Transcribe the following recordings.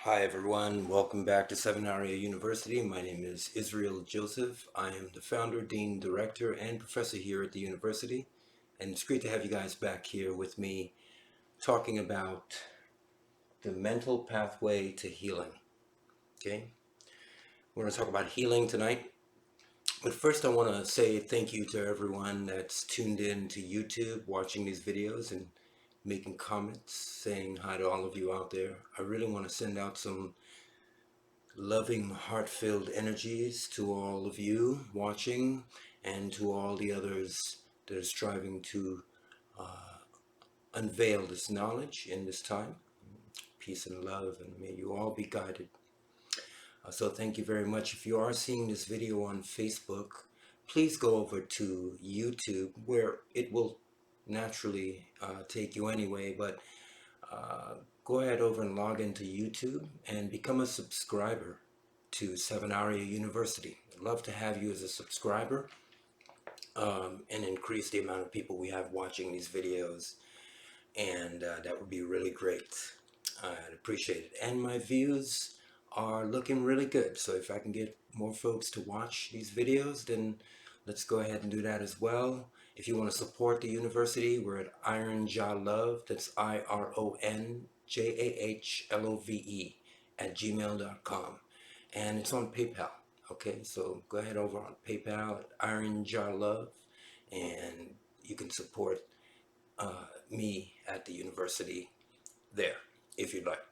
Hi everyone, welcome back to Sevenaria University. My name is Israel Joseph. I am the founder, dean, director, and professor here at the university. And it's great to have you guys back here with me talking about the mental pathway to healing. Okay, we're going to talk about healing tonight. But first I want to say thank you to everyone that's tuned in to YouTube, watching these videos and making comments, saying hi to all of you out there. I really want to send out some loving, heart-filled energies to all of you watching and to all the others that are striving to unveil this knowledge in this time. Peace and love, and may you all be guided. So thank you very much. If you are seeing this video on Facebook, please go over to YouTube, where it will naturally take you anyway, but go ahead over and log into YouTube and become a subscriber to Sevenaria University. I'd love to have you as a subscriber and increase the amount of people we have watching these videos, and that would be really great. I'd appreciate it. And my views are looking really good, so if I can get more folks to watch these videos, then let's go ahead and do that as well. If you want to support the university, we're at Iron Jah Love, that's IRONJAHLOVE @gmail.com, and it's on PayPal. Okay, so go ahead over on PayPal at Iron Jar Love, and you can support me at the university there if you'd like.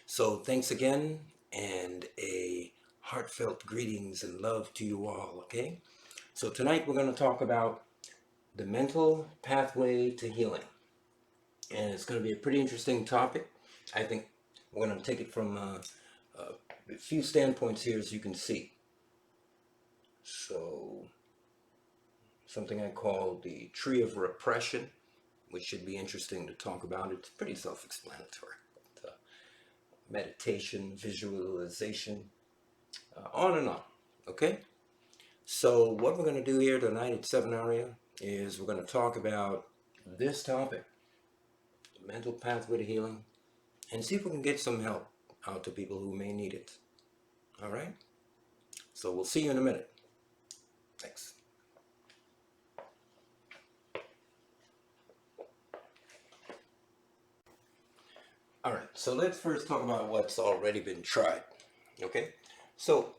So thanks again, and a heartfelt greetings and love to you all. Okay, so tonight we're going to talk about the mental pathway to healing, and it's going to be a pretty interesting topic. I think we're going to take it from a few standpoints here, as you can see. So something I call the Tree of Repression, which should be interesting to talk about. It's pretty self-explanatory. Meditation, visualization, on and on. Okay, so what we're going to do here tonight at Sevenaria is we're going to talk about this topic, the mental pathway to healing, and see if we can get some help out to people who may need it. All right, so we'll see you in a minute. Thanks. All right, so let's first talk about what's already been tried. Okay, so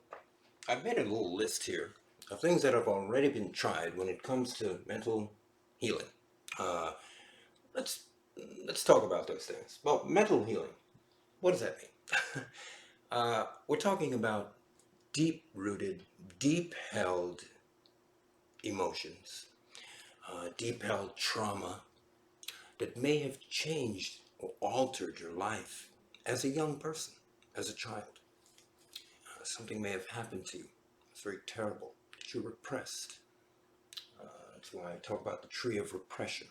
I've made a little list here of things that have already been tried when it comes to mental healing. Uh, let's talk about those things. Well, mental healing. What does that mean? We're talking about deep-rooted, deep-held emotions, deep-held trauma that may have changed or altered your life as a young person, as a child. Something may have happened to you. It's very terrible that you repressed. That's why I talk about the Tree of Repression.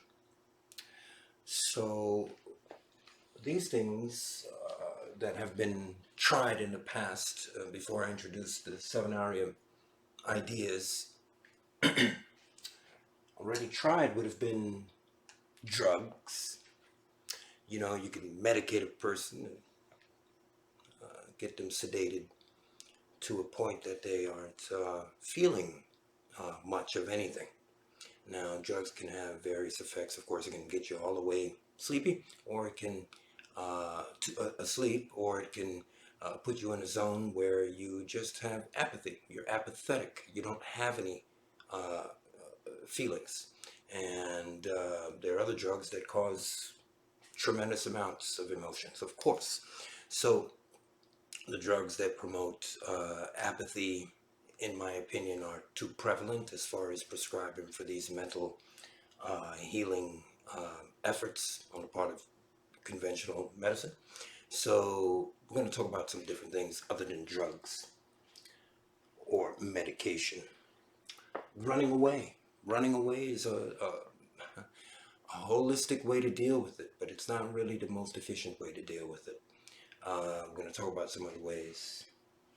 So these things that have been tried in the past, before I introduced the Sevenaria ideas, already tried would have been drugs. You know, you can medicate a person and get them sedated to a point that they aren't feeling much of anything. Now, drugs can have various effects. Of course, it can get you all the way sleepy, or it can asleep, or it can put you in a zone where you just have apathy. You're apathetic. You don't have any feelings. And there are other drugs that cause tremendous amounts of emotions, of course. So the drugs that promote apathy, in my opinion, are too prevalent as far as prescribing for these mental healing efforts on the part of conventional medicine. So we're going to talk about some different things other than drugs or medication. Running away. Running away is a holistic way to deal with it, but it's not really the most efficient way to deal with it. I'm going to talk about some other ways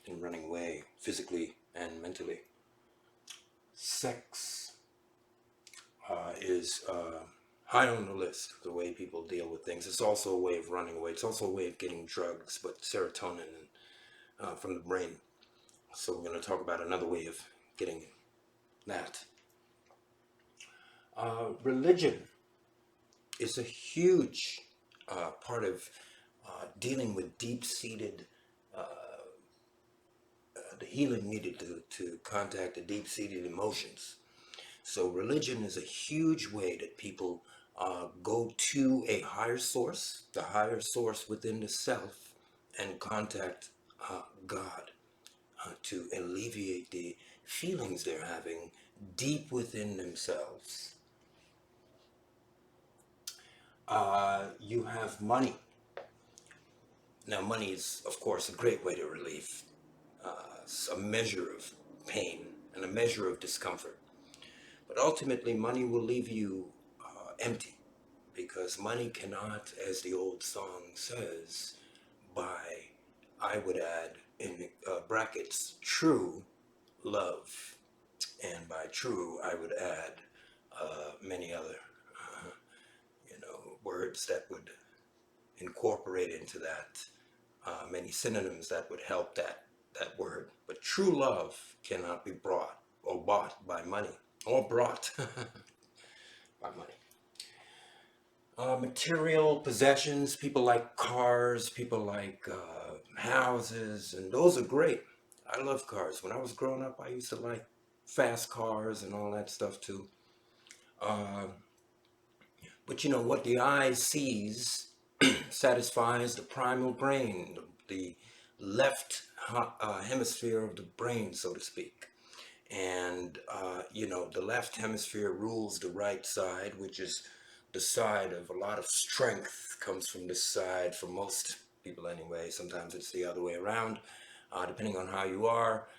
in running away, physically and mentally. Sex is high on the list of the way people deal with things. It's also a way of running away. It's also a way of getting drugs, but serotonin from the brain. So we're going to talk about another way of getting that. Religion is a huge part of dealing with deep-seated, the healing needed to contact the deep-seated emotions. So religion is a huge way that people go to a higher source, the higher source within the self, and contact God to alleviate the feelings they're having deep within themselves. You have money. Now, money is, of course, a great way to relieve a measure of pain and a measure of discomfort. But ultimately, money will leave you empty, because money cannot, as the old song says, buy, I would add in brackets, true love. And by true, I would add many other, words that would incorporate into that, many synonyms that would help that word. But true love cannot be brought or bought by money, or brought by money. Material possessions, people like cars, people like houses, and those are great. I love cars. When I was growing up, I used to like fast cars and all that stuff too. But you know, what the eye sees satisfies the primal brain, the left hemisphere of the brain, so to speak. And, the left hemisphere rules the right side, which is the side of a lot of strength, comes from this side for most people anyway. Sometimes it's the other way around, depending on how you are.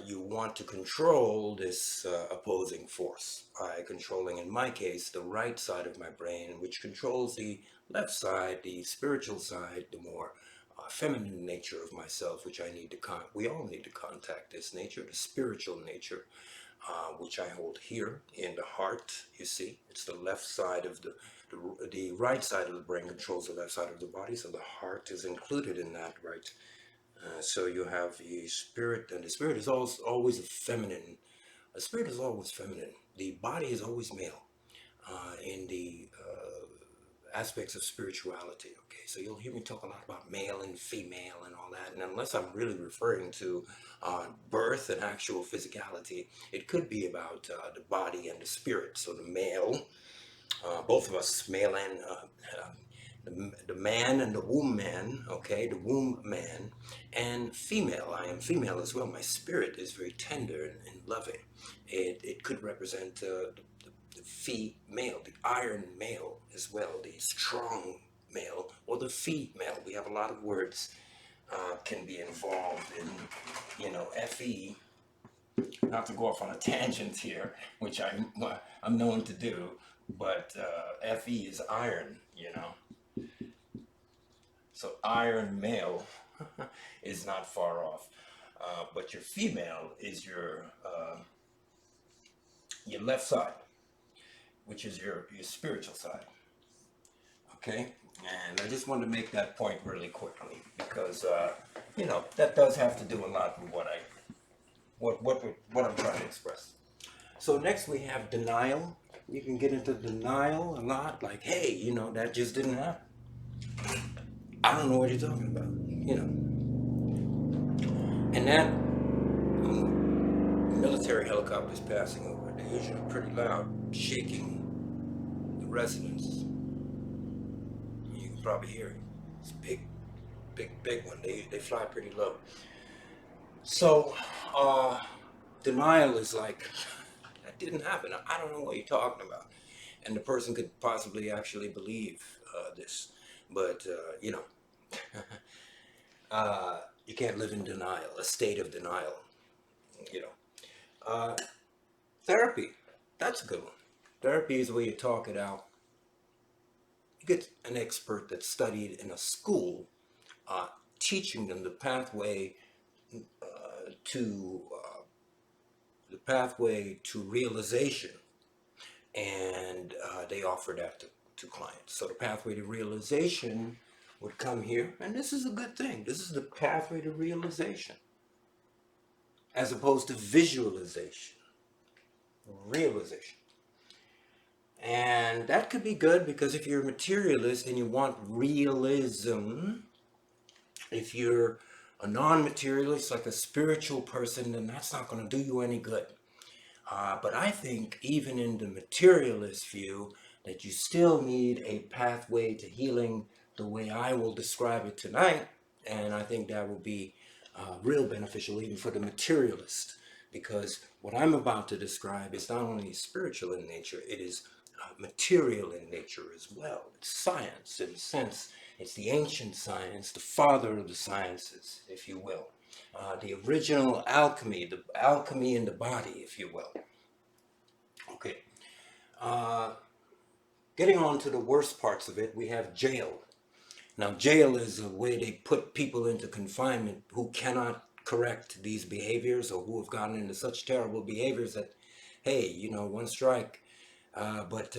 You want to control this opposing force by controlling, in my case, the right side of my brain, which controls the left side, the spiritual side, the more feminine nature of myself, which I need to we all need to contact this nature, the spiritual nature, which I hold here in the heart. You see, it's the left side of the right side of the brain controls the left side of the body, so the heart is included in that, right? So you have the spirit, and the spirit is always a feminine. The spirit is always feminine. The body is always male in the aspects of spirituality. Okay, so you'll hear me talk a lot about male and female and all that. And unless I'm really referring to birth and actual physicality, it could be about the body and the spirit. So the male, both of us, male and the man and the womb man, okay, the womb man, and female. I am female as well. My spirit is very tender and loving. It could represent the female, the iron male as well, the strong male, or the female. We have a lot of words can be involved in, FE. Not to go off on a tangent here, which I'm known to do, but FE is iron, So iron male is not far off, but your female is your left side, which is your spiritual side. Okay, and I just wanted to make that point really quickly because that does have to do a lot with what I'm trying to express. So next we have denial. You can get into denial a lot, like, hey, that just didn't happen. I don't know what you're talking about, And that military helicopters passing over, they're usually pretty loud, shaking the resonance. You can probably hear it. It's a big one. They fly pretty low. So denial is like, that didn't happen. I don't know what you're talking about. And the person could possibly actually believe this. But, you can't live in denial, a state of denial, Therapy, that's a good one. Therapy is where you talk it out. You get an expert that studied in a school, teaching them the pathway to realization, and they offer that to clients. So the pathway to realization would come here, and this is a good thing. This is the pathway to realization, as opposed to visualization, realization. And that could be good, because if you're a materialist and you want realism, if you're a non-materialist, like a spiritual person, then that's not going to do you any good. But I think even in the materialist view, that you still need a pathway to healing the way I will describe it tonight. And I think that will be real beneficial even for the materialist, because what I'm about to describe is not only spiritual in nature, it is material in nature as well. It's science in a sense. It's the ancient science, the father of the sciences, if you will. The original alchemy, the alchemy in the body, if you will. Okay. Getting on to the worst parts of it, we have jail. Now, jail is a way they put people into confinement who cannot correct these behaviors, or who have gotten into such terrible behaviors that, hey, you know, one strike. But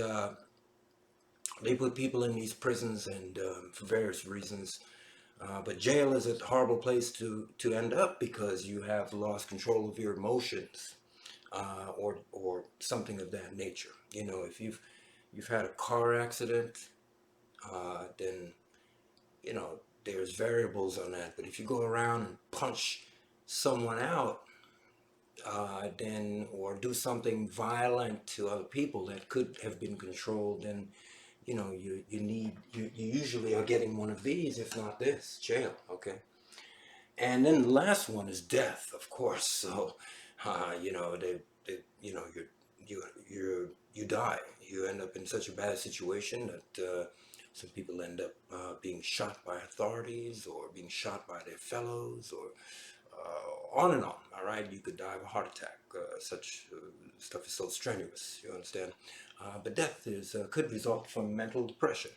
they put people in these prisons, and for various reasons. But jail is a horrible place to end up, because you have lost control of your emotions, or something of that nature. You know, if you've had a car accident, then, you know, there's variables on that. But if you go around and punch someone out, then, or do something violent to other people that could have been controlled, then, you know, you usually are getting one of these, if not this, jail. Okay. And then the last one is death, of course. So, you know, you know, you die. You end up in such a bad situation that some people end up being shot by authorities, or being shot by their fellows, or on and on. All right, you could die of a heart attack. Such stuff is so strenuous. You understand? But death could result from mental depression.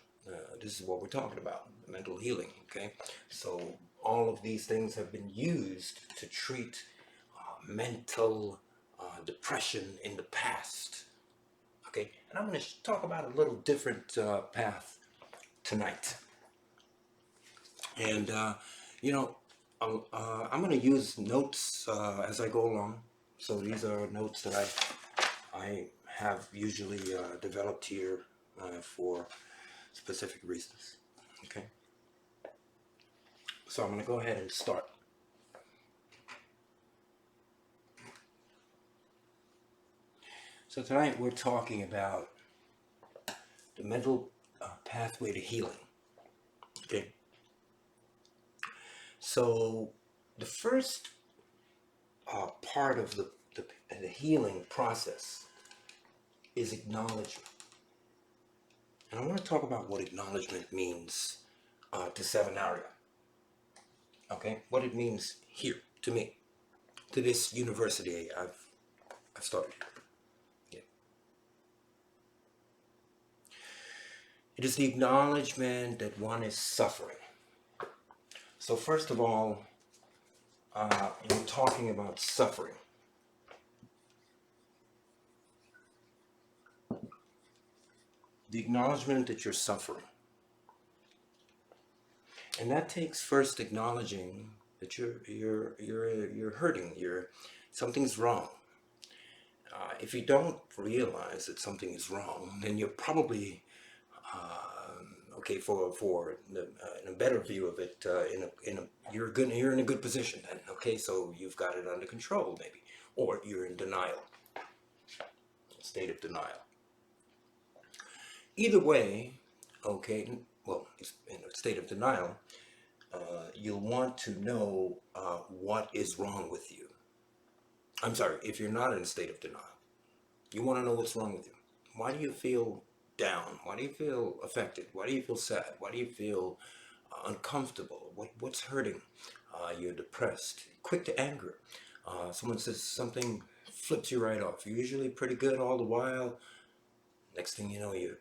This is what we're talking about: mental healing. Okay, so all of these things have been used to treat mental depression in the past. Okay, and I'm going to talk about a little different path tonight. And you know, I'm going to use notes as I go along. So these are notes that I have usually developed here for specific reasons. Okay, so I'm going to go ahead and start. So tonight we're talking about the mental pathway to healing. Okay. So the first part of the healing process is acknowledgement. And I want to talk about what acknowledgement means to Sevenaria. Okay, what it means here to me, to this university I've started here. Yeah. It is the acknowledgement that one is suffering. So first of all, we're talking about suffering. The acknowledgement that you're suffering. And that takes first acknowledging that you're hurting. Something's wrong. If you don't realize that something is wrong, then you're probably okay for in a better view of it. You're in a good position then. Okay, so you've got it under control maybe, or you're in denial, a state of denial. Either way, okay. Well, in a state of denial, you'll want to know what is wrong with you. I'm sorry, if you're not in a state of denial, you want to know what's wrong with you. Why do you feel down? Why do you feel affected? Why do you feel sad? Why do you feel uncomfortable? What's hurting? You're depressed, quick to anger. Someone says something, flips you right off. You're usually pretty good all the while. Next thing you know, you're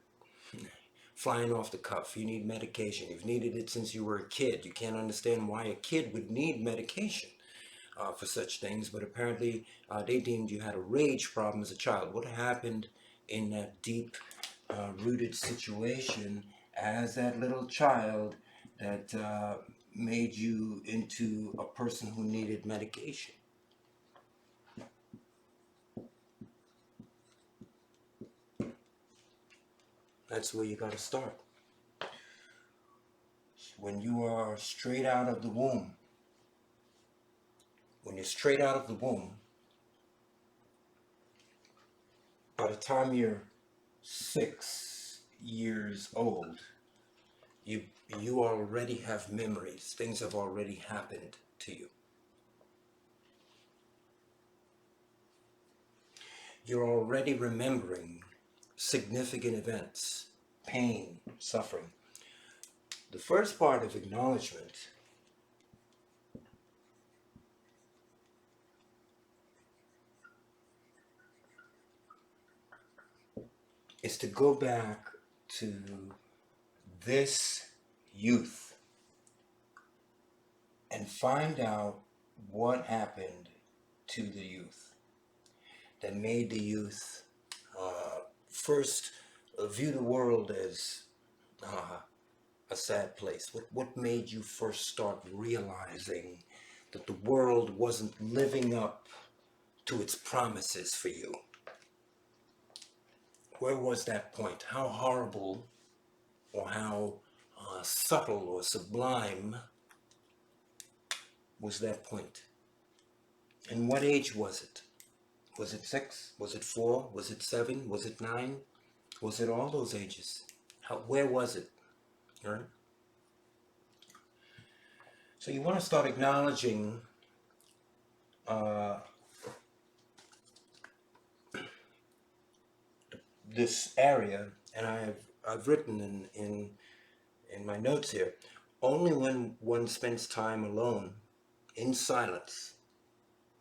flying off the cuff. You need medication. You've needed it since you were a kid. You can't understand why a kid would need medication for such things, but apparently they deemed you had a rage problem as a child. What happened in that deep rooted situation as that little child that made you into a person who needed medication. That's where you got to start. When you are straight out of the womb, when you're straight out of the womb, by the time you're 6 years old, you already have memories. Things have already happened to you. You're already remembering significant events, pain, suffering. The first part of acknowledgement is to go back to this youth and find out what happened to the youth that made the youth first view the world as a sad place. What made you first start realizing that the world wasn't living up to its promises for you? Where was that point? How horrible or how subtle or sublime was that point? And what age was it? Was it 6? Was it 4? Was it 7? Was it 9? Was it all those ages? Where was it? Right? So you want to start acknowledging this area, and I've written in my notes here, only when one spends time alone in silence.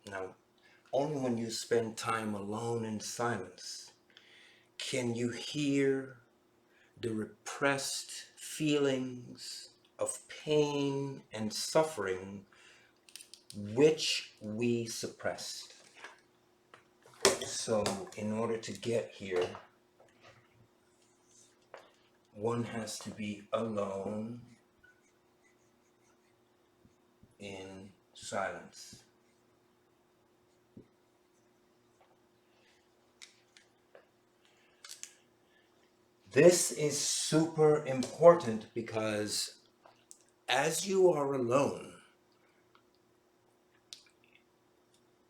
Now, only when you spend time alone in silence can you hear the repressed feelings of pain and suffering which we suppressed. So in order to get here, one has to be alone in silence. This is super important because as you are alone,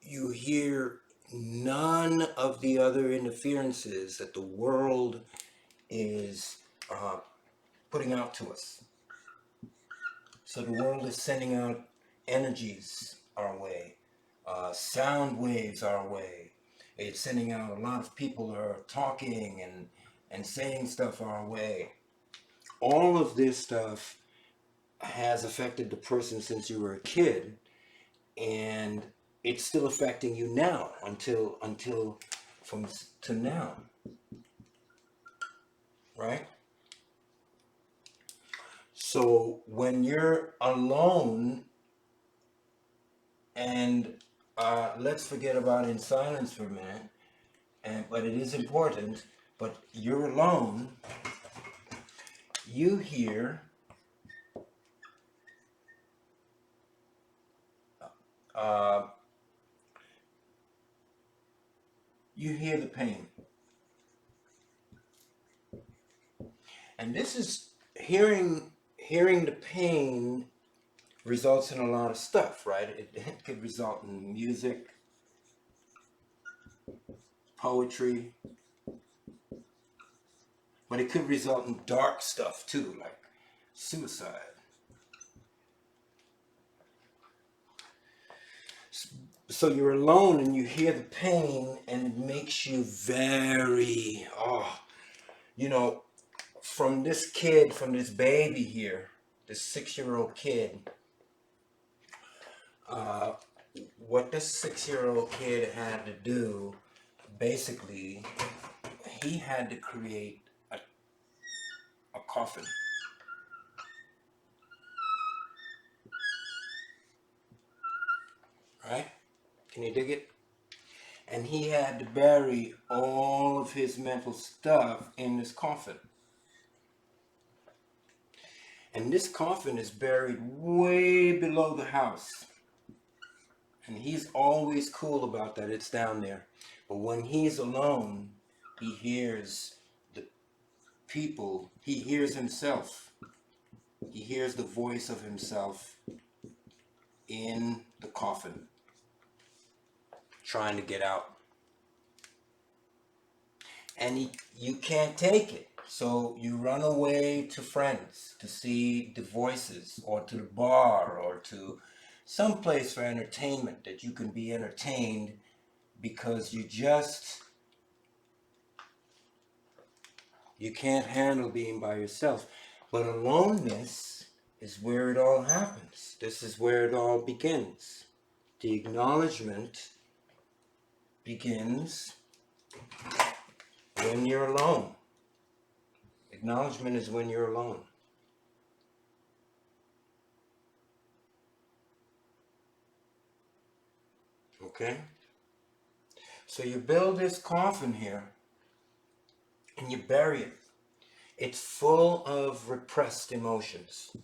you hear none of the other interferences that the world is putting out to us. So the world is sending out energies our way, sound waves our way. It's sending out a lot of people are talking and saying stuff our way. All of this stuff has affected the person since you were a kid, and it's still affecting you now until from to now, right? So when you're alone, and let's forget about in silence for a minute, but it is important, but you're alone, you hear the pain. And this is hearing the pain results in a lot of stuff, right? It could result in music, poetry, but it could result in dark stuff too, like suicide. So you're alone and you hear the pain, and it makes you very, from this kid, from this baby here, this 6-year-old kid, what this 6-year-old kid had to do, basically, he had to create a coffin. Right? Can you dig it? And he had to bury all of his mental stuff in this coffin. And this coffin is buried way below the house. And he's always cool about that. It's down there. But when he's alone, he hears the people. He hears himself. He hears the voice of himself in the coffin, trying to get out. And you can't take it. So you run away to friends to see the voices, or to the bar, or to some place for entertainment that you can be entertained, because you can't handle being by yourself. But aloneness is where it all happens. This is where it all begins. The acknowledgement begins when you're alone. Acknowledgement is when you're alone. Okay? So you build this coffin here and you bury it. It's full of repressed emotions.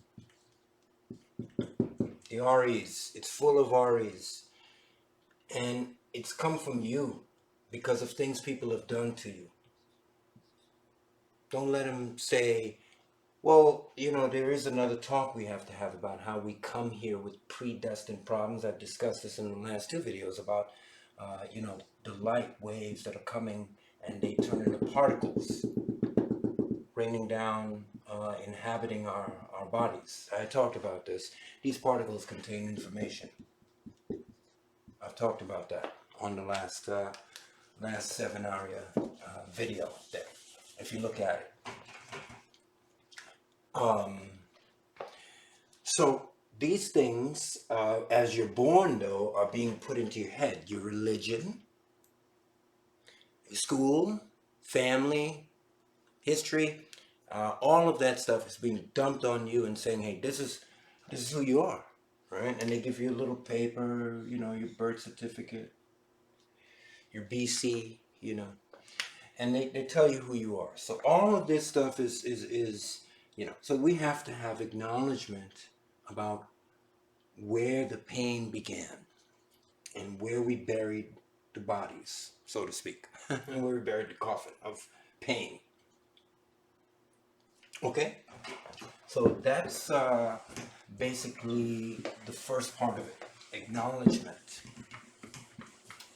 The REs. It's full of REs. And it's come from you because of things people have done to you. Don't let them say, well, there is another talk we have to have about how we come here with predestined problems. I've discussed this in the last two videos about, the light waves that are coming and they turn into particles raining down, inhabiting our bodies. I talked about this. These particles contain information. I've talked about that on the last Sevenaria video there, if you look at it. So these things, as you're born though, are being put into your head. Your religion, your school, family, history, all of that stuff is being dumped on you and saying, hey, this is who you are, right? And they give you a little paper, your birth certificate, your BC, and they tell you who you are. So all of this stuff is so we have to have acknowledgement about where the pain began and where we buried the bodies, so to speak, and where we buried the coffin of pain. Okay? So that's basically the first part of it, acknowledgement.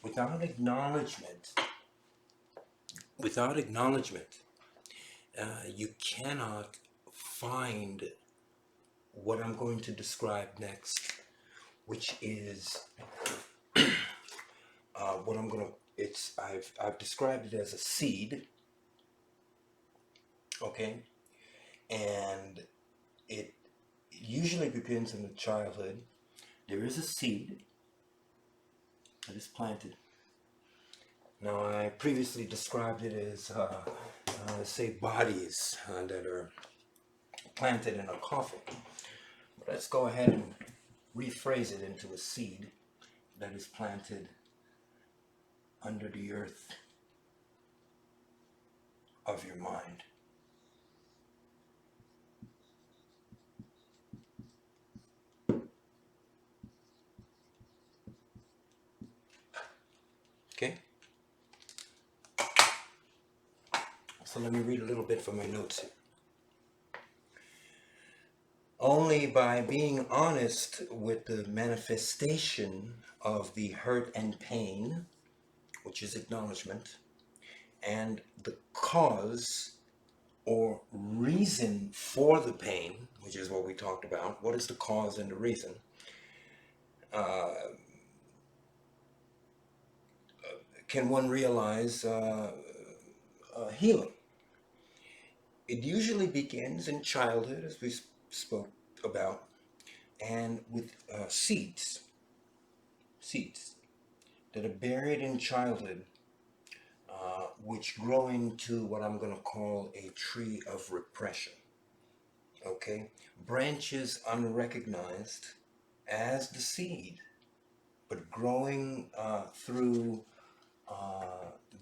Without acknowledgement, you cannot find what I'm going to describe next, which is I've described it as a seed, okay, and it usually begins in the childhood. There is a seed that is planted. Now, I previously described it as, say, bodies that are planted in a coffin. But let's go ahead and rephrase it into a seed that is planted under the earth of your mind. Okay? So let me read a little bit from my notes here. Only by being honest with the manifestation of the hurt and pain, which is acknowledgement, and the cause or reason for the pain, which is what we talked about. What is the cause and the reason? Can one realize healing? It usually begins in childhood, as we spoke about, and with seeds that are buried in childhood, which grow into what I'm going to call a tree of repression. Okay? Branches unrecognized as the seed, but growing through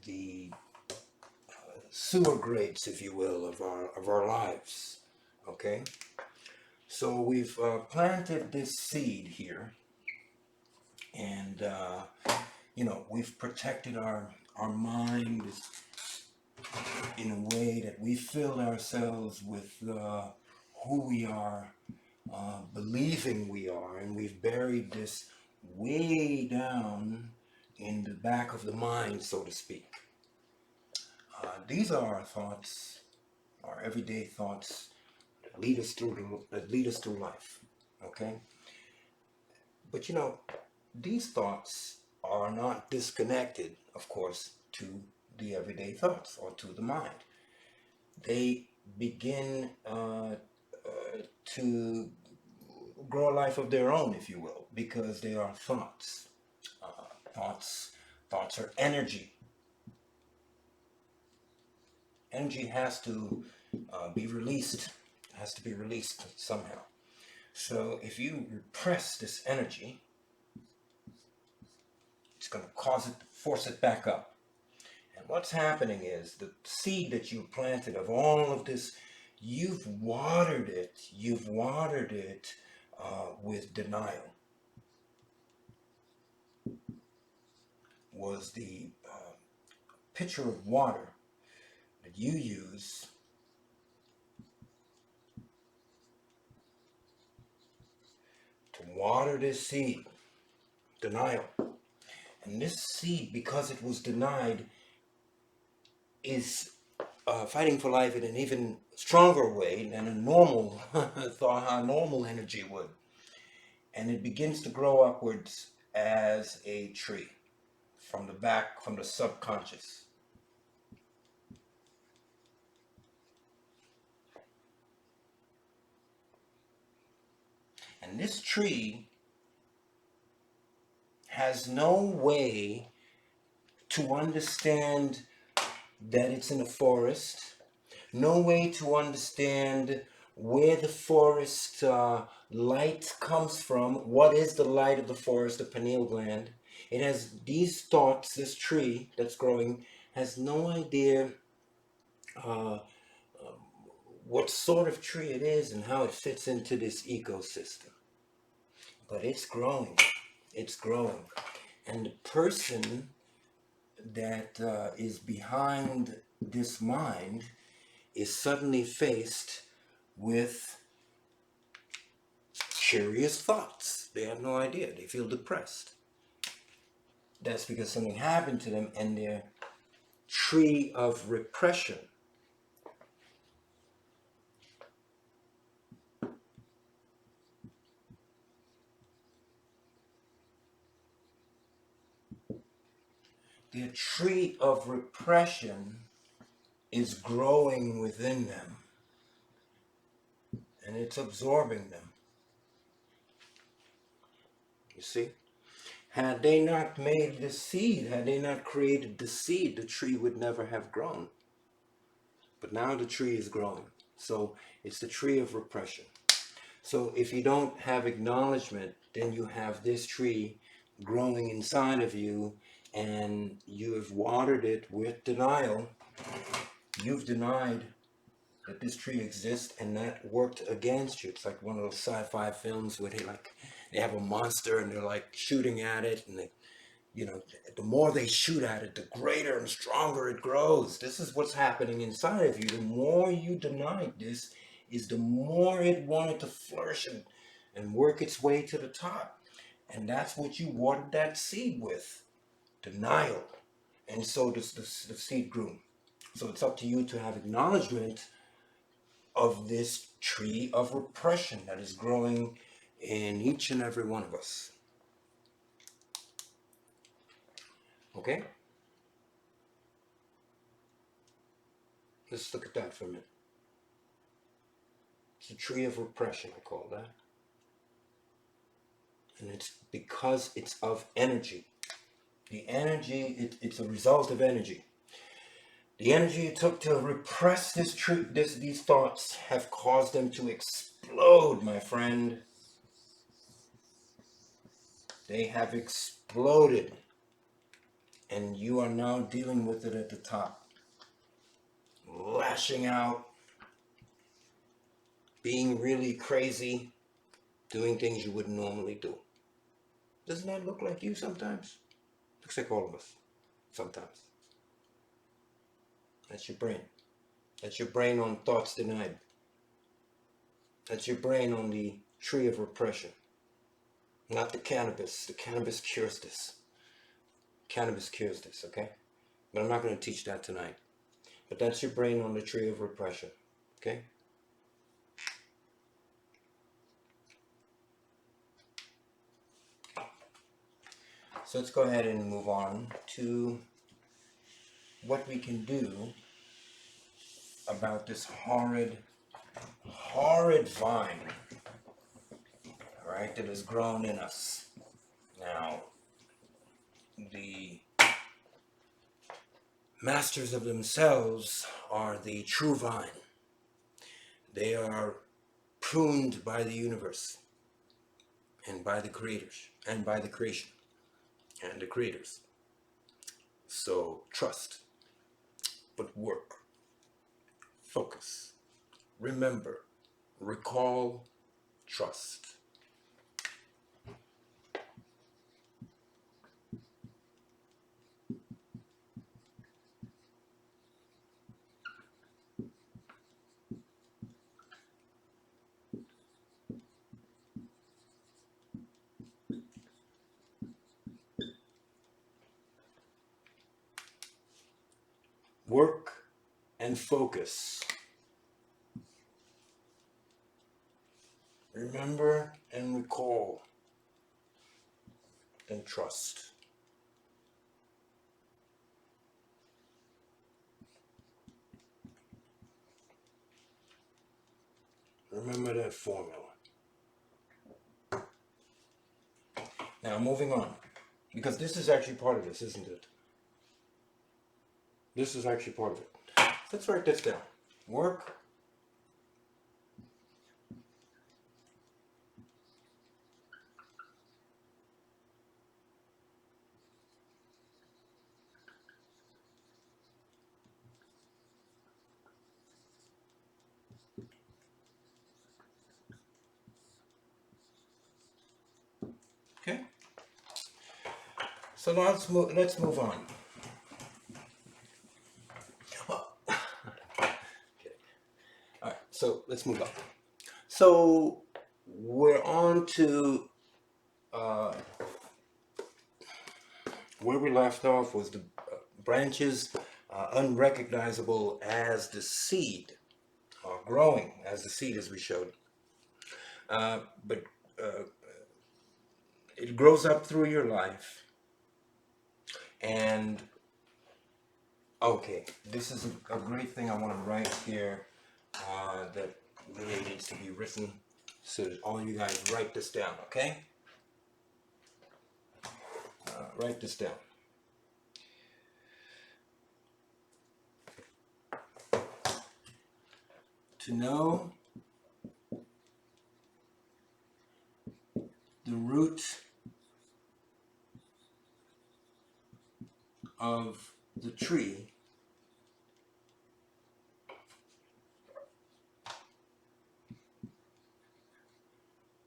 the sewer grates, if you will, of our lives. Okay, so we've planted this seed here, and we've protected our mind in a way that we filled ourselves with who we are, believing we are, and we've buried this way down in the back of the mind, so to speak. These are our thoughts, our everyday thoughts that lead us through life. Okay, but these thoughts are not disconnected, of course, to the everyday thoughts or to the mind. They begin to grow a life of their own, if you will, because they are thoughts. Thoughts are energy. Energy has to be released. Has to be released somehow. So if you repress this energy, it's going to force it back up. And what's happening is the seed that you planted of all of this, you've watered it with denial. Was the pitcher of water that you use to water this seed, denial. And this seed, because it was denied, is fighting for life in an even stronger way than a normal normal energy would. And it begins to grow upwards as a tree from the subconscious. And this tree has no way to understand that it's in a forest, no way to understand where the forest light comes from. What is the light of the forest? The pineal gland. It has these thoughts. This tree that's growing has no idea what sort of tree it is and how it fits into this ecosystem. But it's growing. It's growing. And the person that is behind this mind is suddenly faced with curious thoughts. They have no idea. They feel depressed. That's because something happened to them and their tree of repression. Their tree of repression is growing within them, and it's absorbing them. You see? Had they not made the seed, had they not created the seed, the tree would never have grown. But now the tree is growing. So it's the tree of repression. So if you don't have acknowledgement, then you have this tree growing inside of you, and you have watered it with denial. You've denied that this tree exists, and that worked against you. It's like one of those sci-fi films where they have a monster and they're like shooting at it, and the more they shoot at it, the greater and stronger it grows. This is what's happening inside of you. The more you denied this, is the more it wanted to flourish and work its way to the top. And that's what you watered that seed with, denial. And so the seed grew. So it's up to you to have acknowledgement of this tree of repression that is growing in each and every one of us. Okay? Let's look at that for a minute. It's a tree of repression, I call that. And it's because it's of energy. The energy, it's a result of energy. The energy it took to repress these thoughts have caused them to explode, my friend. They have exploded. And you are now dealing with it at the top. Lashing out, being really crazy, doing things you wouldn't normally do. Doesn't that look like you sometimes? Looks like all of us, sometimes. That's your brain. That's your brain on thoughts denied. That's your brain on the tree of repression. Not the cannabis. The cannabis cures this. Cannabis cures this, okay? But I'm not going to teach that tonight. But that's your brain on the tree of repression, okay? So let's go ahead and move on to what we can do about this horrid vine, all right, that has grown in us. Now, the masters of themselves are the true vine. They are pruned by the universe and by the creators and by the creation and the creators. So trust, but work, focus, remember, recall, trust. Work and focus. Remember and recall and trust. Remember that formula. Now moving on, because this is actually part of this, isn't it? This is actually part of it. Let's write this down. Work okay. So now let's move on. Okay. All right, so let's move on. So we're on to where we left off was the branches unrecognizable as the seed, or growing as the seed, as we showed. But it grows up through your life. And okay, this is a great thing I want to write here that really needs to be written, so that all you guys write this down, okay? Write this down. To know the root of the tree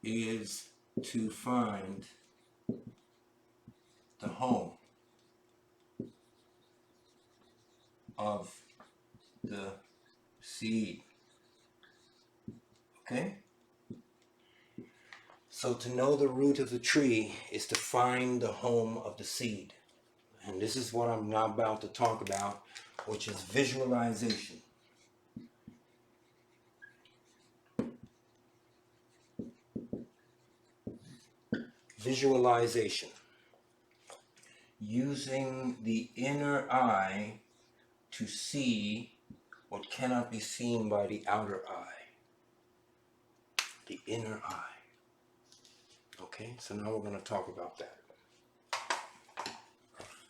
is to find the home of the seed. Okay? So to know the root of the tree is to find the home of the seed. And this is what I'm now about to talk about, which is visualization. Visualization. Using the inner eye to see what cannot be seen by the outer eye. The inner eye. Okay, so now we're going to talk about that.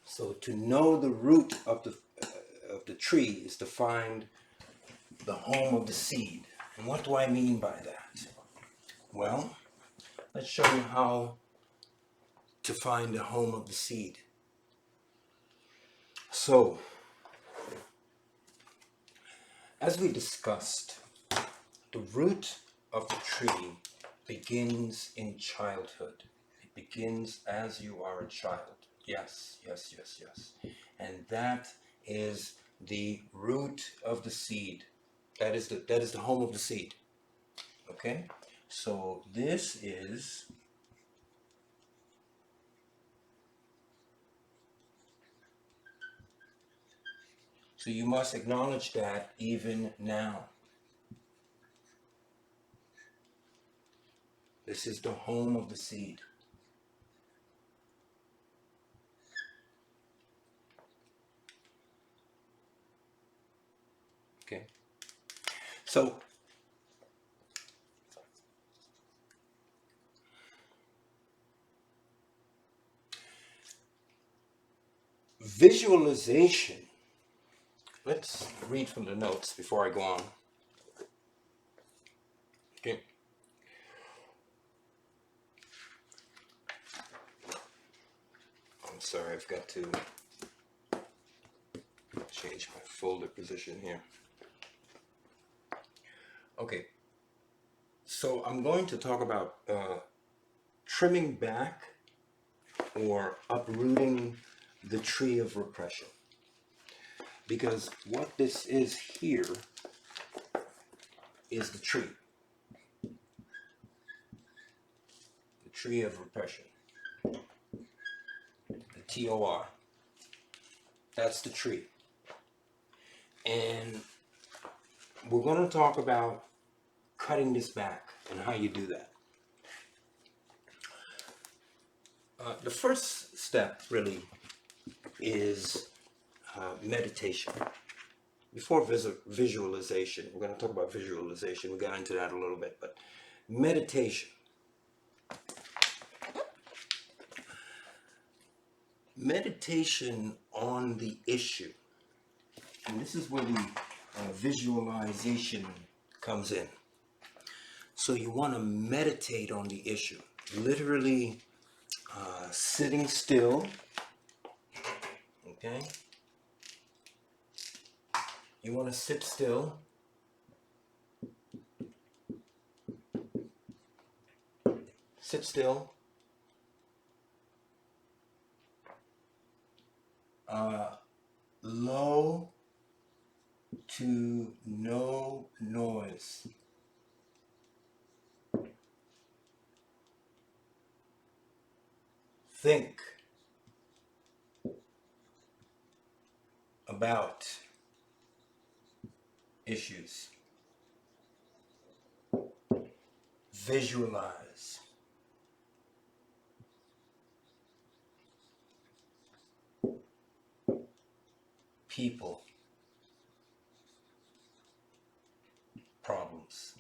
So to know the root of the tree is to find the home of the seed. And what do I mean by that? Well, let's show you how to find the home of the seed. So, as we discussed, the root of the tree begins in childhood. It begins as you are a child. Yes, yes, yes, yes. And that is the root of the seed. That is the home of the seed. Okay? So this is so you must acknowledge that even now. This is the home of the seed. Okay? So visualization. Let's read from the notes before I go on. Okay. I'm sorry, I've got to change my folder position here. Okay. So I'm going to talk about trimming back or uprooting the tree of repression. Because what this is here is the tree. The tree of repression. The TOR. That's the tree. And we're going to talk about cutting this back and how you do that. The first step really is meditation. Before visualization, we're going to talk about visualization. We got into that a little bit, but meditation. Meditation on the issue. And this is where the visualization comes in. So you want to meditate on the issue. Literally sitting still. Okay? You want to sit still. Sit still. Low to no noise. Think about issues. Visualize. People. Problems.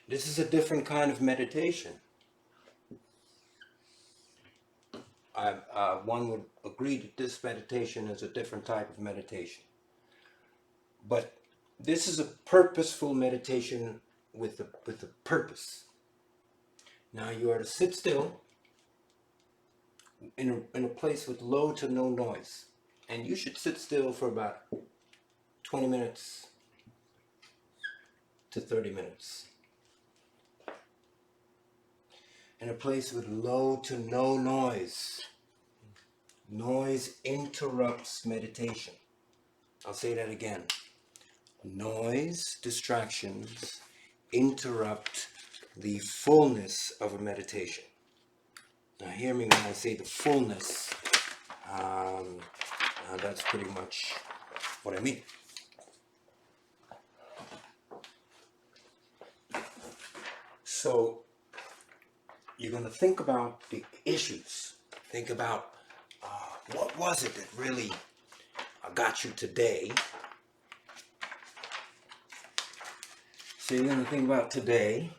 This is a different kind of meditation. One would agree that this meditation is a different type of meditation. But this is a purposeful meditation with a purpose. Now you are to sit still in a place with low to no noise. And you should sit still for about 20 minutes to 30 minutes. In a place with low to no noise. Noise interrupts meditation. I'll say that again. Noise, distractions, interrupt the fullness of a meditation. Now hear me when I say the fullness. That's pretty much what I mean. So you're going to think about the issues. Think about what was it that really got you today. So you're going to think about today.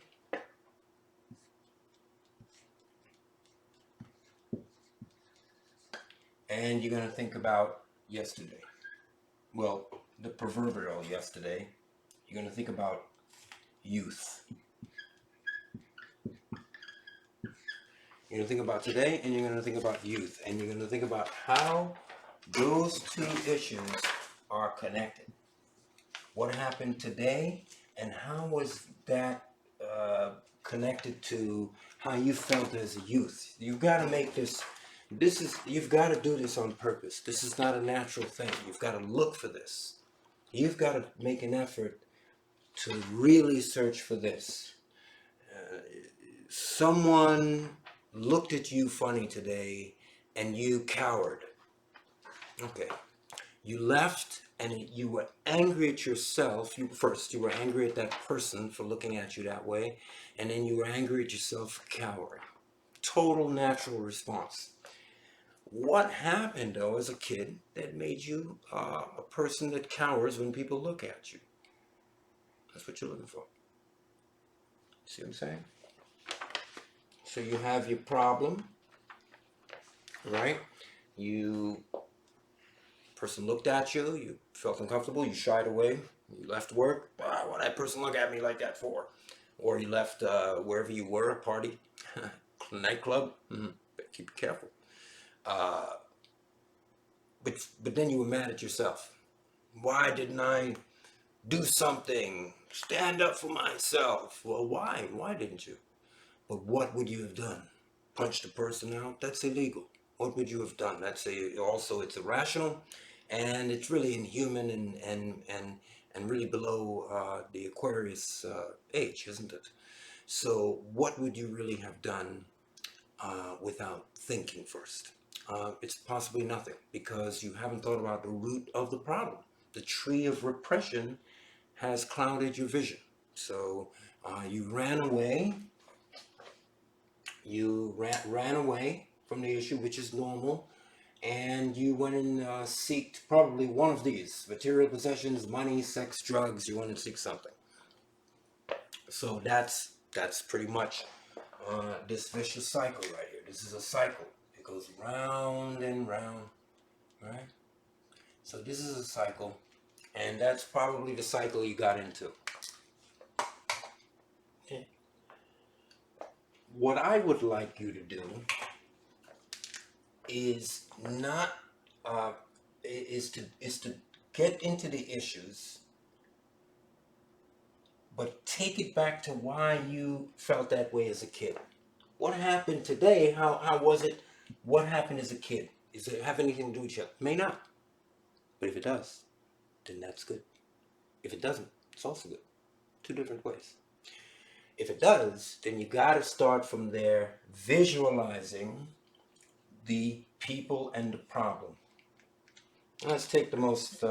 And you're going to think about yesterday. Well, the proverbial yesterday. You're going to think about youth. You're going to think about today, and you're going to think about youth, and you're going to think about how those two issues are connected. What happened today, and how was that connected to how you felt as a youth? You've got to make this. You've got to do this on purpose. This is not a natural thing. You've got to look for this. You've got to make an effort to really search for this. Someone looked at you funny today and you cowered. Okay. You left and you were angry at yourself. You were angry at that person for looking at you that way, and then you were angry at yourself for cowering. Total natural response. What happened though as a kid that made you a person that cowers when people look at you? That's what you're looking for. See what I'm saying? So you have your problem, right? Person looked at you, you felt uncomfortable, you shied away, you left work. Why that person look at me like that for? Or you left wherever you were, a party, nightclub. Keep careful. But then you were mad at yourself. Why didn't I do something? Stand up for myself. Well, why? Why didn't you? But what would you have done? Punch the person out? That's illegal. What would you have done? It's irrational, and it's really inhuman and really below the Aquarius age, isn't it? So what would you really have done without thinking first? It's possibly nothing, because you haven't thought about the root of the problem. The tree of repression has clouded your vision. So you ran away. You ran away from the issue, which is normal, and you went and seeked probably one of these: material possessions, money, sex, drugs. You went and seek something. So that's pretty much this vicious cycle right here. This is a cycle. It goes round and round, right? So this is a cycle, and that's probably the cycle you got into. Okay. What I would like you to do is not is to get into the issues, but take it back to why you felt that way as a kid. What happened today? How was it? What happened as a kid? Does it have anything to do with you? May not. But if it does, then that's good. If it doesn't, it's also good. Two different ways. If it does, then you got to start from there, visualizing the people and the problem. Let's take the most.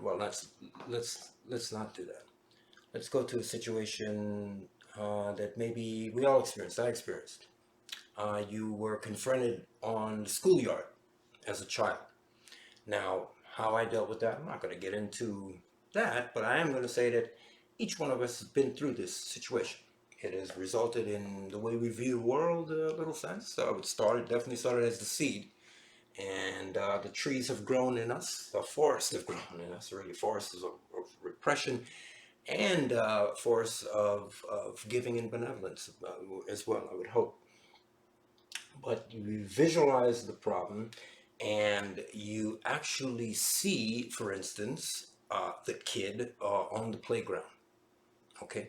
Let's not do that. Let's go to a situation that maybe we all experienced. I experienced. You were confronted on the schoolyard as a child. Now, how I dealt with that, I'm not going to get into that, but I am going to say that each one of us has been through this situation. It has resulted in the way we view the world, a little sense. So it definitely started as the seed. And the trees have grown in us, the forests have grown in us, really. Forests of repression, and forests of giving and benevolence as well, I would hope. But you visualize the problem, and you actually see, for instance, the kid on the playground. Okay?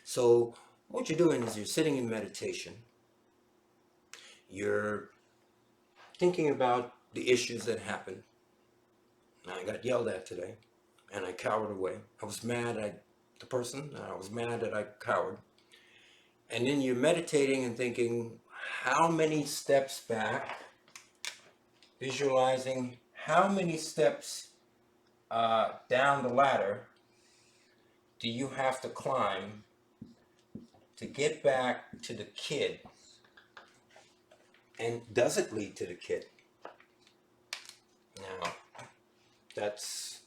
So what you're doing is you're sitting in meditation. You're thinking about the issues that happened. I got yelled at today, and I cowered away. I was mad at the person, and I was mad that I cowered. And then you're meditating and thinking, how many steps back, visualizing how many steps down the ladder do you have to climb to get back to the kid? And does it lead to the kid? Now, that's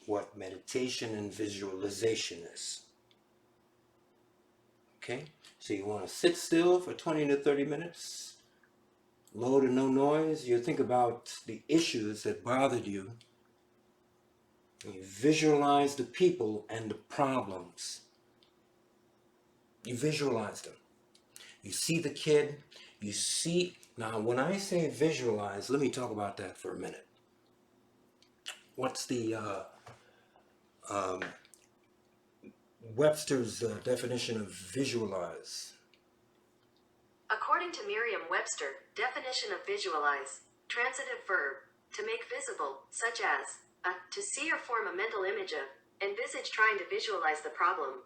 what meditation and visualization is. Okay? So you want to sit still for 20 to 30 minutes, low to no noise. You think about the issues that bothered you. And you visualize the people and the problems. You visualize them. You see the kid, you see, now when I say visualize, let me talk about that for a minute. What's the Webster's definition of visualize? According to Merriam-Webster, definition of visualize, transitive verb, to make visible, such as, to see or form a mental image of, envisage trying to visualize the problem.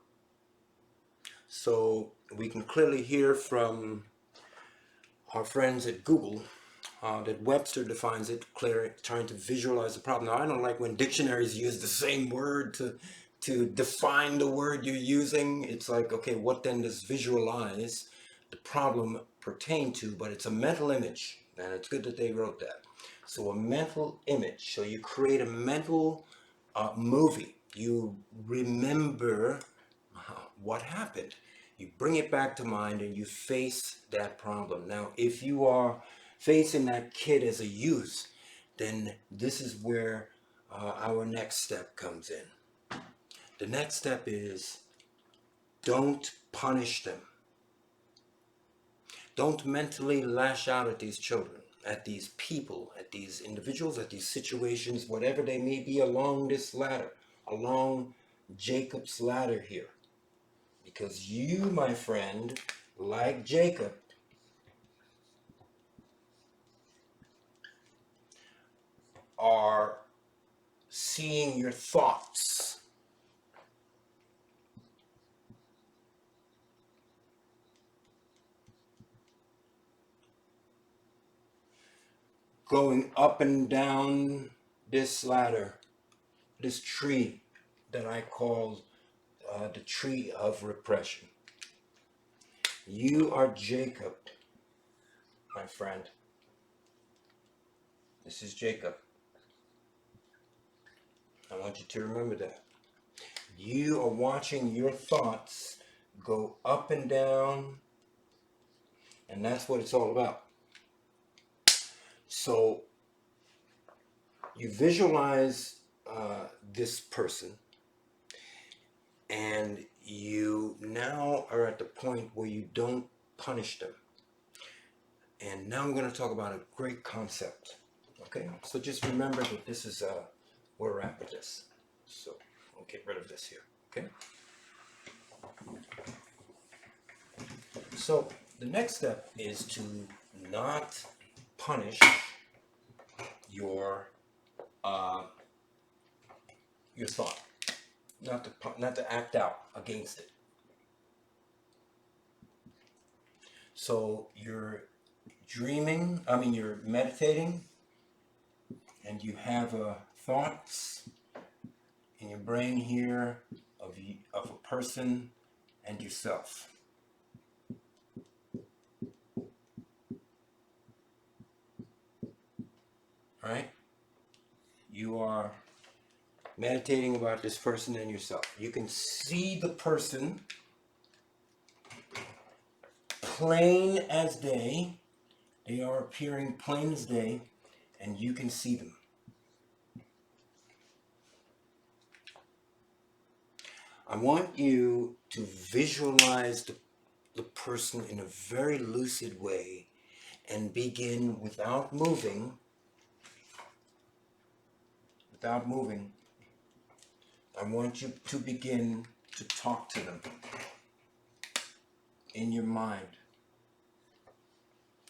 So we can clearly hear from our friends at Google that Webster defines it clear, trying to visualize the problem. Now, I don't like when dictionaries use the same word to define the word you're using. It's like, okay, what then does visualize the problem pertain to? But it's a mental image, and it's good that they wrote that. So a mental image. So you create a mental movie. You remember what happened. You bring it back to mind and you face that problem. Now, if you are facing that kid as a youth, then this is where our next step comes in. The next step is don't punish them. Don't mentally lash out at these children, at these people, at these individuals, at these situations, whatever they may be along this ladder, along Jacob's ladder here. Because you, my friend, like Jacob, are seeing your thoughts. Going up and down this ladder, this tree that I call the Tree of Repression. You are Jacob, my friend. This is Jacob. I want you to remember that. You are watching your thoughts go up and down, and that's what it's all about. So you visualize this person, and you now are at the point where you don't punish them. And now I'm going to talk about a great concept. Okay, so just remember that this is where we're at with this. So we'll get rid of this here. Okay. So the next step is to not punish your thought, not to act out against it. So you're you're meditating, and you have thoughts in your brain here of a person and yourself. All right? You are meditating about this person and yourself. You can see the person plain as day. They are appearing plain as day, and you can see them. I want you to visualize the person in a very lucid way and begin without moving. I want you to begin to talk to them in your mind.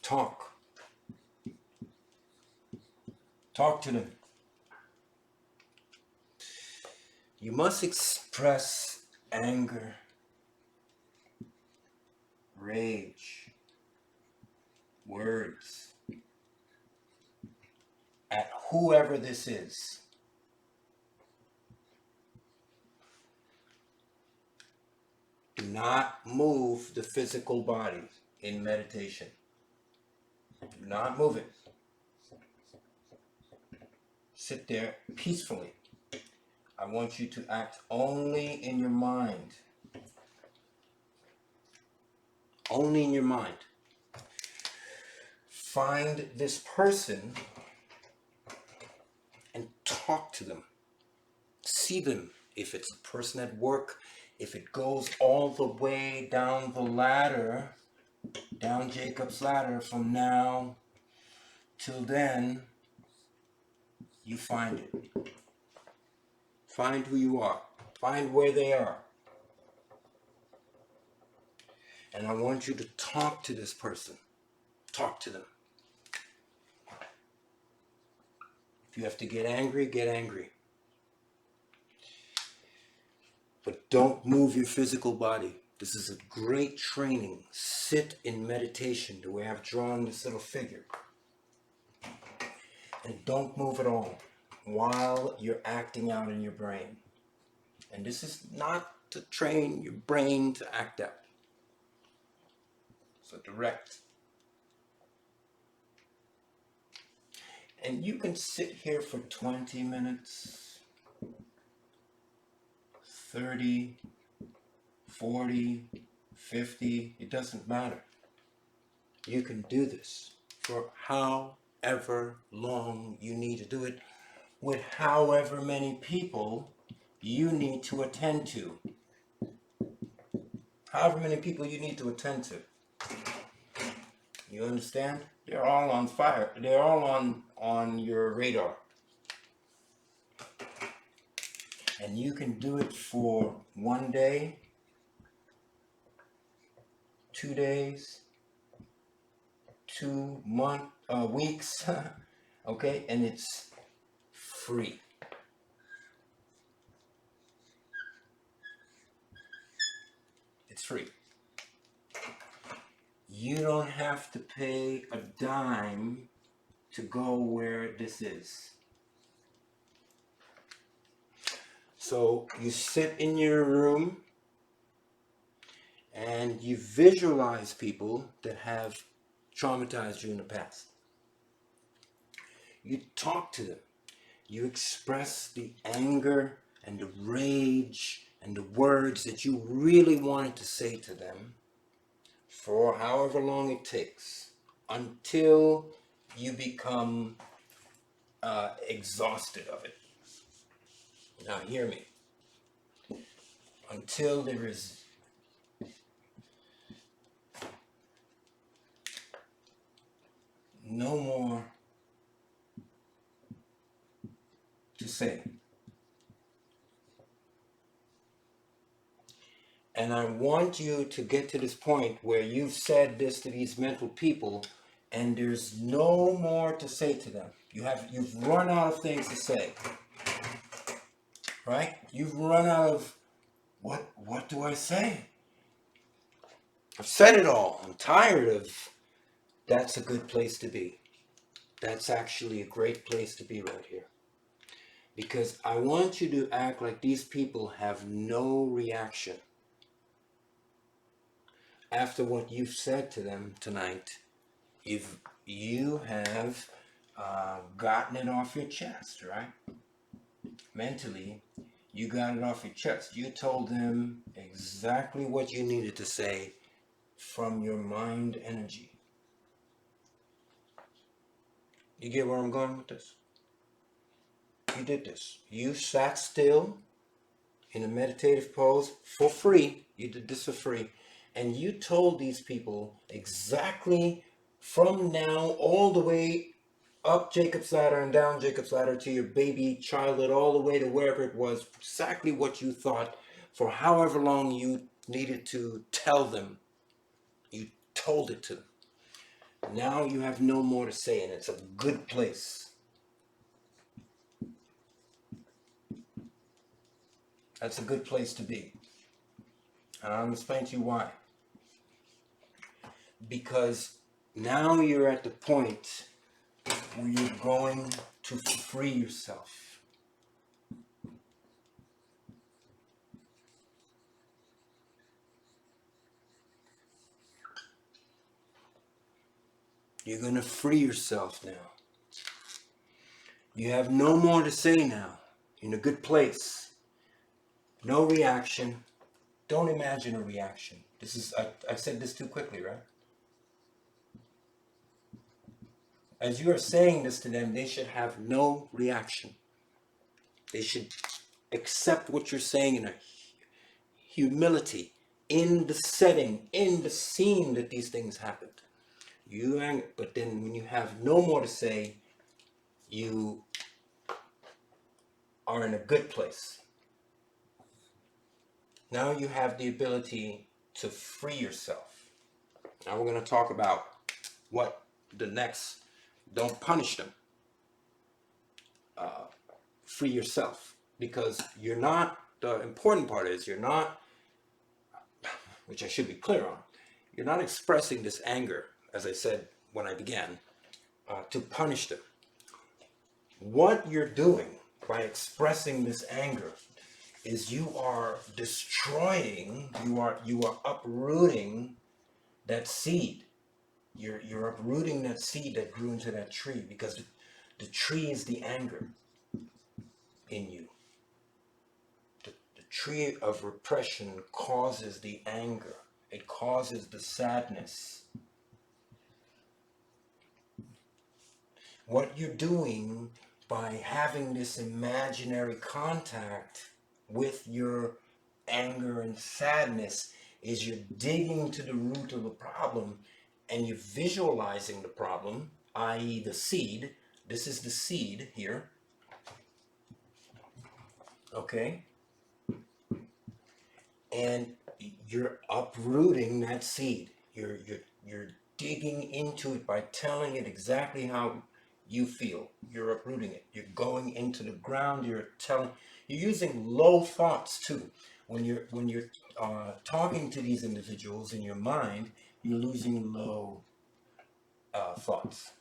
Talk to them. You must express anger, rage, words at whoever this is. Do not move the physical body in meditation. Do not move it. Sit there peacefully. I want you to act only in your mind. Only in your mind. Find this person and talk to them. See them. If it's a person at work, if it goes all the way down the ladder down Jacob's ladder from now till then, you find it. Find who you are. Find where they are. And I want you to talk to this person. Talk to them. If you have to get angry, get angry. But don't move your physical body. This is a great training. Sit in meditation the way I've drawn this little figure. And don't move at all while you're acting out in your brain. And this is not to train your brain to act out. So direct. And you can sit here for 20 minutes, 30, 40, 50, it doesn't matter. You can do this for however long you need to do it with however many people you need to attend to. However many people you need to attend to. You understand? They're all on fire. They're all on your radar. And you can do it for 1 day, 2 days, 2 weeks, okay? And it's free. It's free. You don't have to pay a dime to go where this is. So you sit in your room and you visualize people that have traumatized you in the past. You talk to them. You express the anger and the rage and the words that you really wanted to say to them for however long it takes until you become exhausted of it. Now hear me. Until there is no more to say. And I want you to get to this point where you've said this to these mental people and there's no more to say to them. You've run out of things to say. Right? You've run out of what do I say? I've said it all. I'm tired of. That's a good place to be. That's actually a great place to be right here. Because I want you to act like these people have no reaction. After what you've said to them tonight, you have gotten it off your chest, right? Mentally, you got it off your chest. You told them exactly what you needed to say from your mind energy. You get where I'm going with this? You did this. You sat still in a meditative pose for free. You did this for free. And you told these people exactly from now all the way up Jacob's ladder and down Jacob's ladder to your baby childhood, all the way to wherever it was, exactly what you thought for however long you needed to tell them. You told it to them. Now you have no more to say, and it's a good place. That's a good place to be. And I'll explain to you why. Because now you're at the point where you're going to free yourself. You're going to free yourself now. You have no more to say now. You're in a good place. No reaction. Don't imagine a reaction. I said this too quickly, right? As you are saying this to them, they should have no reaction. They should accept what you're saying in a humility in the setting, in the scene that these things happened. But then when you have no more to say, you are in a good place. Now you have the ability to free yourself. Now we're going to talk about what the next, don't punish them. Free yourself. Because you're not, the important part is you're not, which I should be clear on, you're not expressing this anger, as I said when I began, to punish them. What you're doing by expressing this anger is you are destroying, you are uprooting that seed. You're uprooting that seed that grew into that tree, because the tree is the anger in you. The tree of repression causes the anger. It causes the sadness. What you're doing by having this imaginary contact with your anger and sadness is you're digging to the root of the problem, and you're visualizing the problem, i.e. the seed. This is the seed here. Okay? And you're uprooting that seed. You're digging into it by telling it exactly how you feel. You're uprooting it. You're going into the ground. You're using low thoughts too. When you're talking to these individuals in your mind, you're using low thoughts.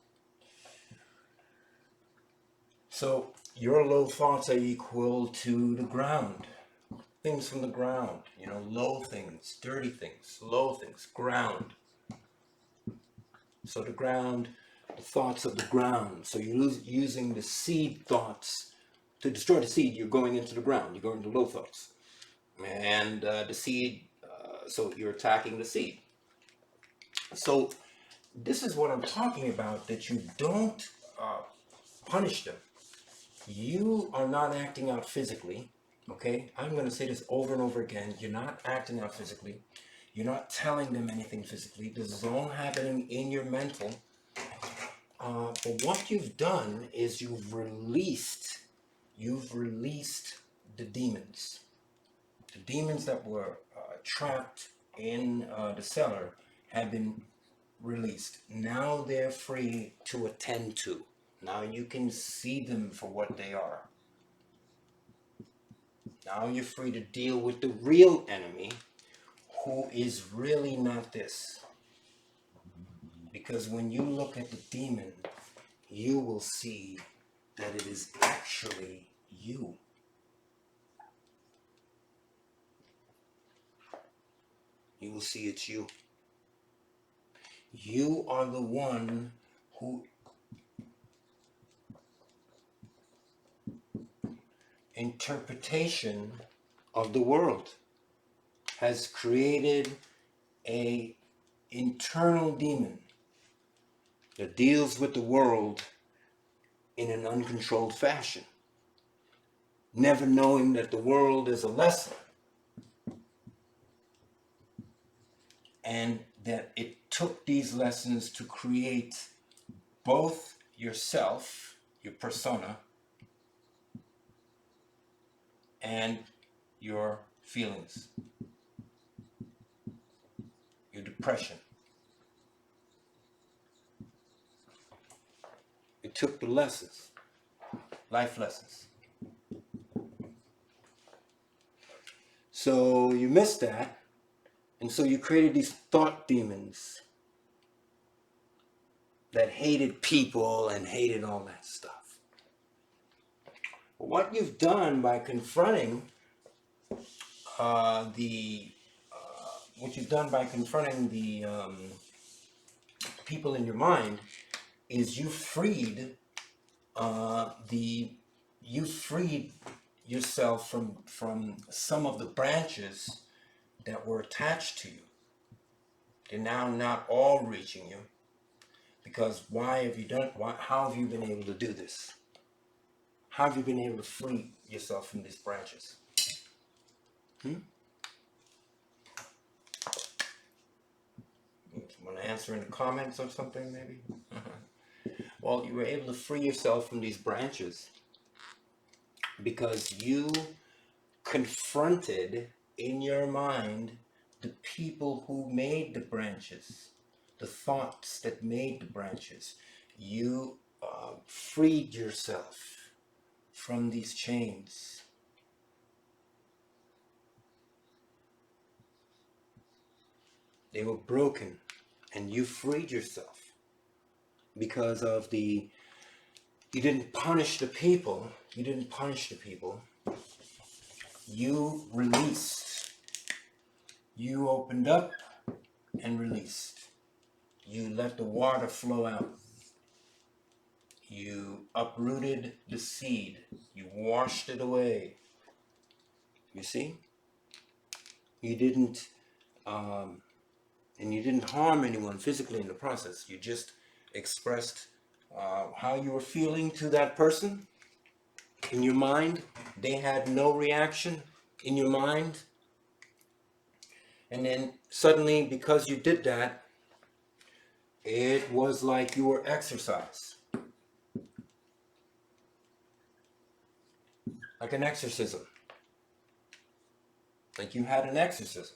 So your low thoughts are equal to the ground. Things from the ground, low things, dirty things, low things, ground. So the ground, the thoughts of the ground. So you're using the seed thoughts to destroy the seed. You're going into the ground. You're going to low thoughts. And the seed, so you're attacking the seed. So this is what I'm talking about, that you don't punish them. You are not acting out physically. Okay, I'm going to say this over and over again. You're not acting out physically. You're not telling them anything physically. This is all happening in your mental. But what you've done is you've released the demons. The demons that were trapped in the cellar have been released. Now they're free to attend to. Now you can see them for what they are. Now you're free to deal with the real enemy, who is really not this. Because when you look at the demon, you will see that it is actually you. You will see it's you. You are the one who interpretation of the world has created a internal demon that deals with the world in an uncontrolled fashion, never knowing that the world is a lesson, and that it took these lessons to create both yourself, your persona, and your feelings, your depression. It took the lessons, life lessons. So you missed that, and so you created these thought demons that hated people and hated all that stuff. But what you've done by confronting the people in your mind is you freed yourself from some of the branches that were attached to you. They're now not all reaching you, because how have you been able to do this? How have you been able to free yourself from these branches? want to answer in the comments or something, maybe? Well, you were able to free yourself from these branches because you confronted in your mind the people who made the branches, the thoughts that made the branches. You freed yourself from these chains. They were broken, and you freed yourself because of the, you didn't punish the people, you released. You opened up and released. You let the water flow out. You uprooted the seed. You washed it away. You see? You didn't, and you didn't harm anyone physically in the process. You just expressed how you were feeling to that person in your mind. They had no reaction in your mind. And then suddenly, because you did that, it was like you were exorcised. Like an exorcism. Like you had an exorcism.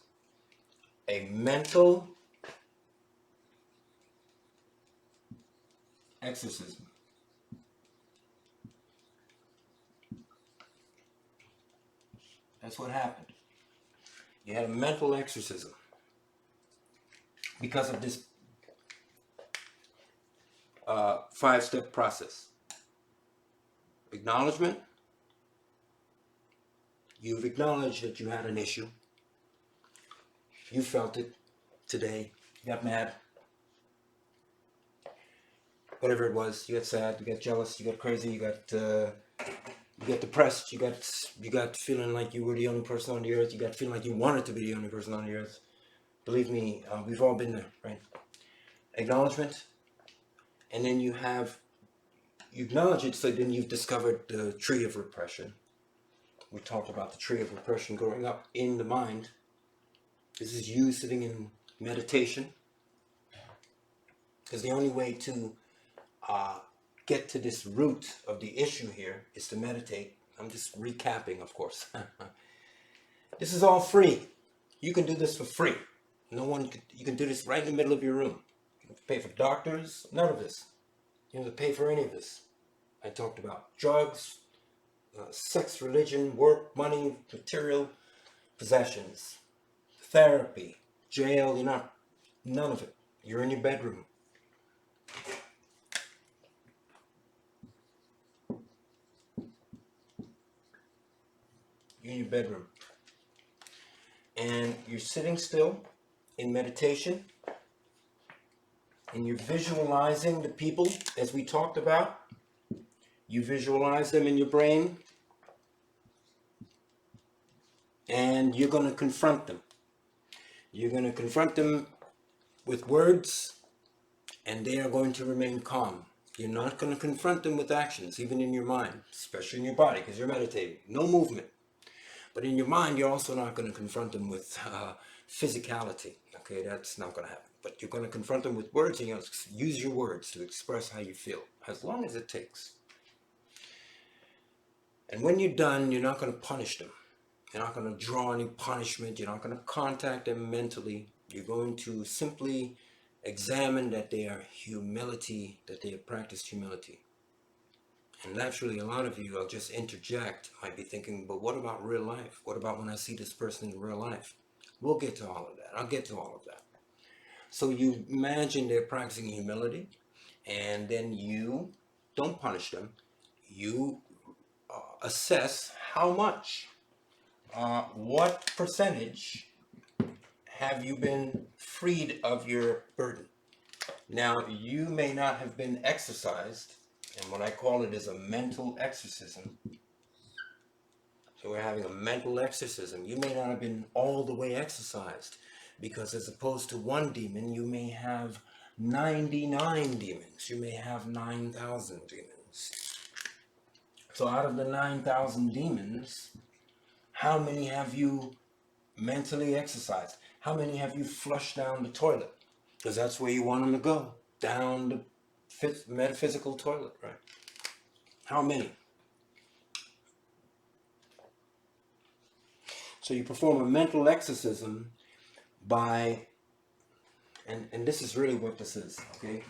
A mental exorcism. That's what happened. You had a mental exorcism because of this 5-step process. Acknowledgement. You've acknowledged that you had an issue. You felt it today. You got mad. Whatever it was. You got sad. You got jealous. You got crazy. You got depressed. You got feeling like you were the only person on the earth. You got feeling like you wanted to be the only person on the earth. Believe me, we've all been there, right? Acknowledgement. And then you acknowledge it, so then you've discovered the Tree of Repression. We talked about the Tree of Repression growing up in the mind. This is you sitting in meditation. Because the only way to get to this root of the issue here is to meditate. I'm just recapping, of course. This is all free. You can do this for free. You can do this right in the middle of your room. You don't have to pay for doctors, none of this. You don't have to pay for any of this. I talked about drugs, sex, religion, work, money, material, possessions, therapy, jail, none of it. You're in your bedroom. You're in your bedroom. And you're sitting still in meditation. And you're visualizing the people, as we talked about. You visualize them in your brain. And you're going to confront them. You're going to confront them with words, and they are going to remain calm. You're not going to confront them with actions, even in your mind, especially in your body, because you're meditating. No movement. But in your mind, you're also not going to confront them with physicality. Okay, that's not going to happen. But you're going to confront them with words, and use your words to express how you feel, as long as it takes. And when you're done, you're not going to punish them. You're not going to draw any punishment. You're not going to contact them mentally. You're going to simply examine that they are humility, that they have practiced humility. And naturally, a lot of you, I'll just interject, might be thinking, but what about real life? What about when I see this person in real life? We'll get to all of that. I'll get to all of that. So you imagine they're practicing humility, and then you don't punish them. You assess how much, what percentage have you been freed of your burden. Now, you may not have been exercised, and what I call it is a mental exorcism. So we're having a mental exorcism. You may not have been all the way exercised, because as opposed to one demon, you may have 99 demons. You may have 9,000 demons. So out of the 9,000 demons, how many have you mentally exercised? How many have you flushed down the toilet? Because that's where you want them to go, down the metaphysical toilet, right? How many? So you perform a mental exorcism by, and this is really what this is, okay?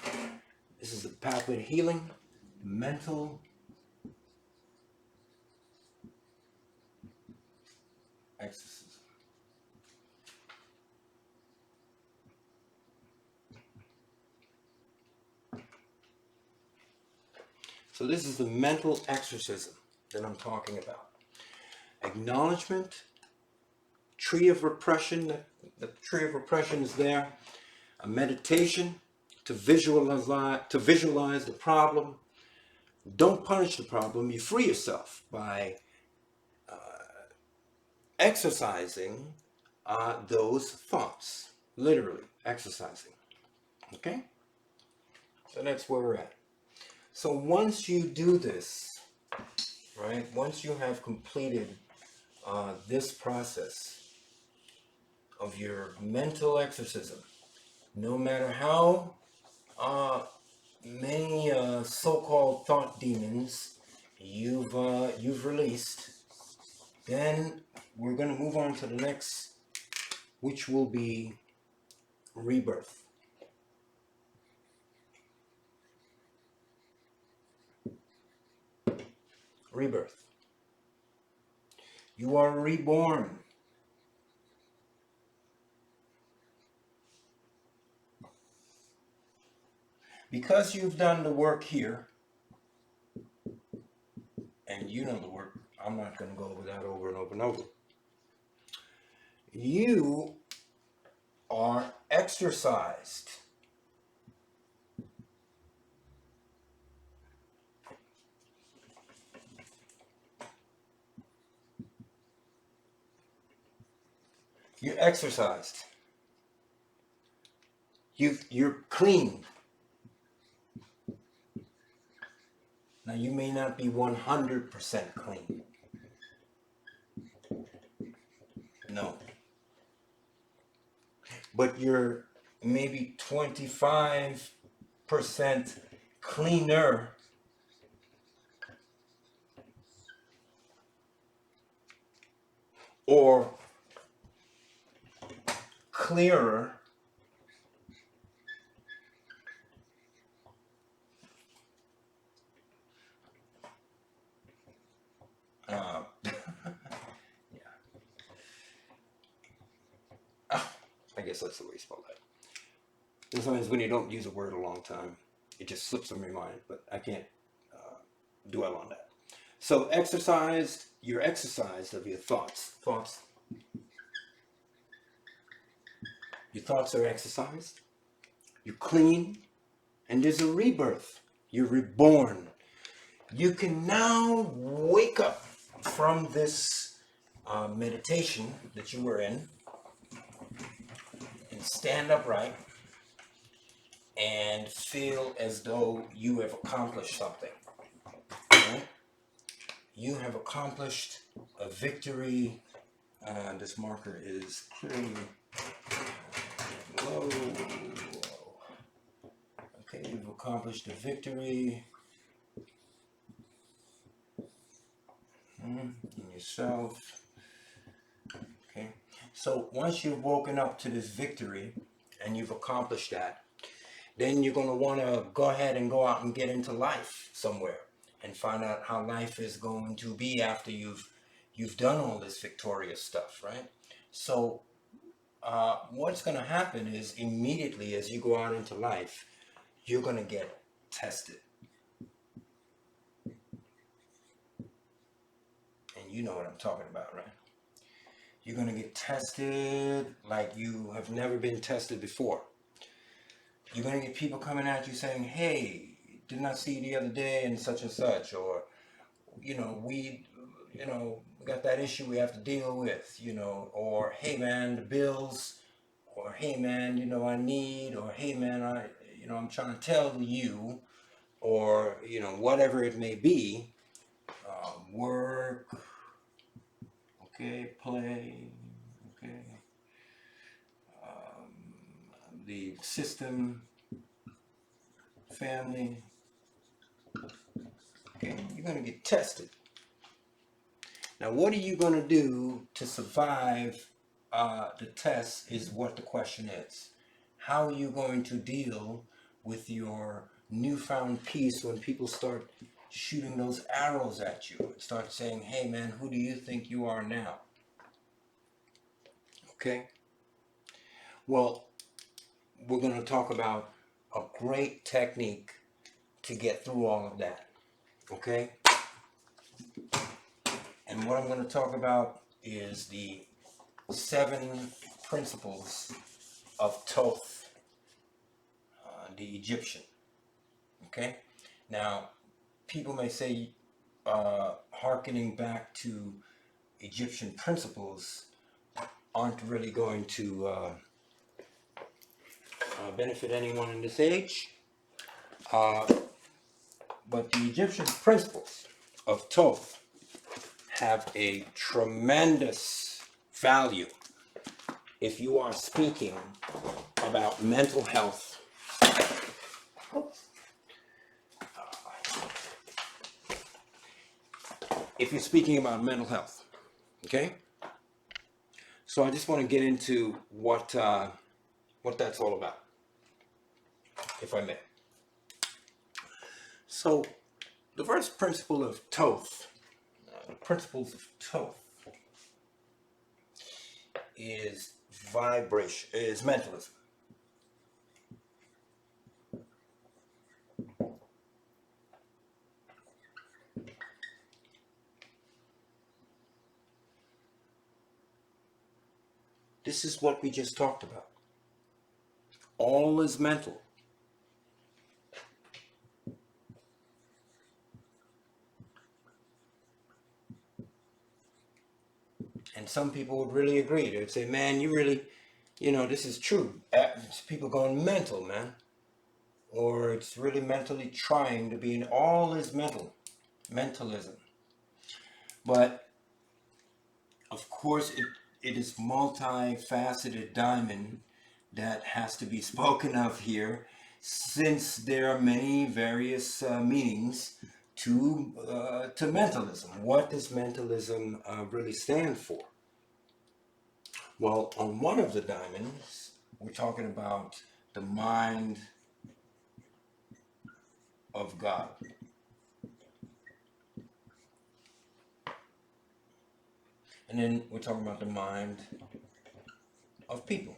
This is the pathway to healing, mental exorcism. So this is the mental exorcism that I'm talking about. Acknowledgement, Tree of Repression, the Tree of Repression is there. A meditation to visualize the problem. Don't punish the problem. You free yourself by exercising those thoughts. Literally exercising. Okay? So that's where we're at. So once you do this, right? Once you have completed this process of your mental exorcism, no matter how many so-called thought demons you've released, then we're going to move on to the next, which will be rebirth. Rebirth. You are reborn. Because you've done the work here, and you know the work, I'm not going to go over that over and over and over. You are exercised. You're exercised. You're clean. Now you may not be 100% clean. No. But you're maybe 25% cleaner or clearer yeah. I guess that's the way you spell that. Sometimes when you don't use a word a long time, it just slips from your mind, but I can't dwell on that. So you're exercised of your thoughts. Your thoughts are exercised. You're clean. And there's a rebirth. You're reborn. You can now wake up from this meditation that you were in and stand upright and feel as though you have accomplished something. Right? You have accomplished a victory. This marker is clearly low. Okay, you've accomplished a victory in yourself. Okay, so once you've woken up to this victory and you've accomplished that, then you're going to want to go ahead and go out and get into life somewhere and find out how life is going to be after you've done all this victorious stuff, right? So what's going to happen is immediately as you go out into life, you're going to get tested. And you know what I'm talking about, right? You're going to get tested like you have never been tested before. You're going to get people coming at you saying, hey, didn't I see you the other day and such, or, we got that issue we have to deal with, or, hey, man, the bills, or, hey, man, I need, or, hey, man, I'm trying to tell you, or, whatever it may be, work, okay, play, okay, the system, family. Okay, you're going to get tested. Now, what are you going to do to survive the test is what the question is. How are you going to deal with your newfound peace when people start shooting those arrows at you and start saying, hey man, who do you think you are now? Okay? Well, we're going to talk about a great technique to get through all of that. Okay? And what I'm going to talk about is the 7 principles of Thoth, the Egyptian. Okay? Now, people may say, hearkening back to Egyptian principles aren't really going to benefit anyone in this age. But the Egyptian principles of Thoth have a tremendous value if you are speaking about mental health. If you're speaking about mental health, okay? So I just want to get into what that's all about, if I may. So the first principle of Thoth, principles of Thoth, is vibration, is mentalism. This is what we just talked about. All is mental. And some people would really agree. They'd say, man, you really, this is true. It's people going mental, man. Or it's really mentally trying to be in all is mental. Mentalism. But, of course, it is multifaceted diamond that has to be spoken of here, since there are many various meanings to mentalism. What does mentalism really stand for? Well, on one of the diamonds, we're talking about the mind of God. And then we're talking about the mind of people.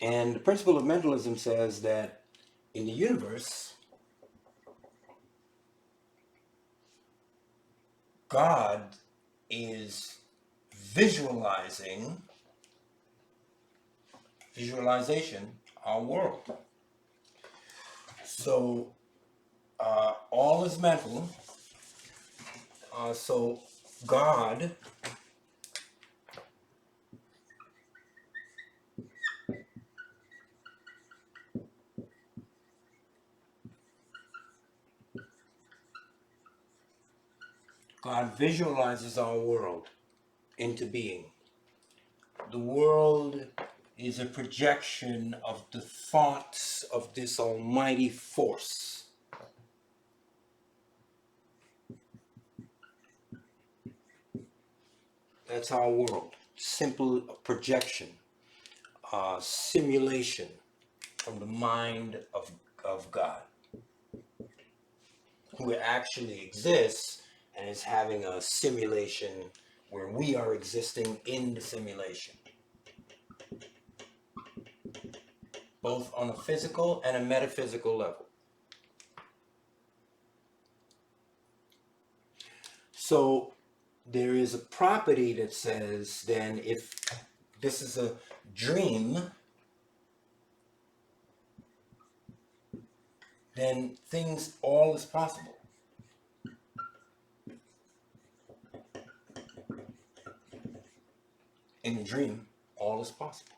And the principle of mentalism says that in the universe, God is visualization, our world. So all is mental. So God visualizes our world into being. The world is a projection of the thoughts of this almighty force. That's our world. Simple projection, simulation from the mind of God, who actually exists and is having a simulation where we are existing in the simulation, both on a physical and a metaphysical level. So there is a property that says then if this is a dream, then all is possible. In a dream, all is possible.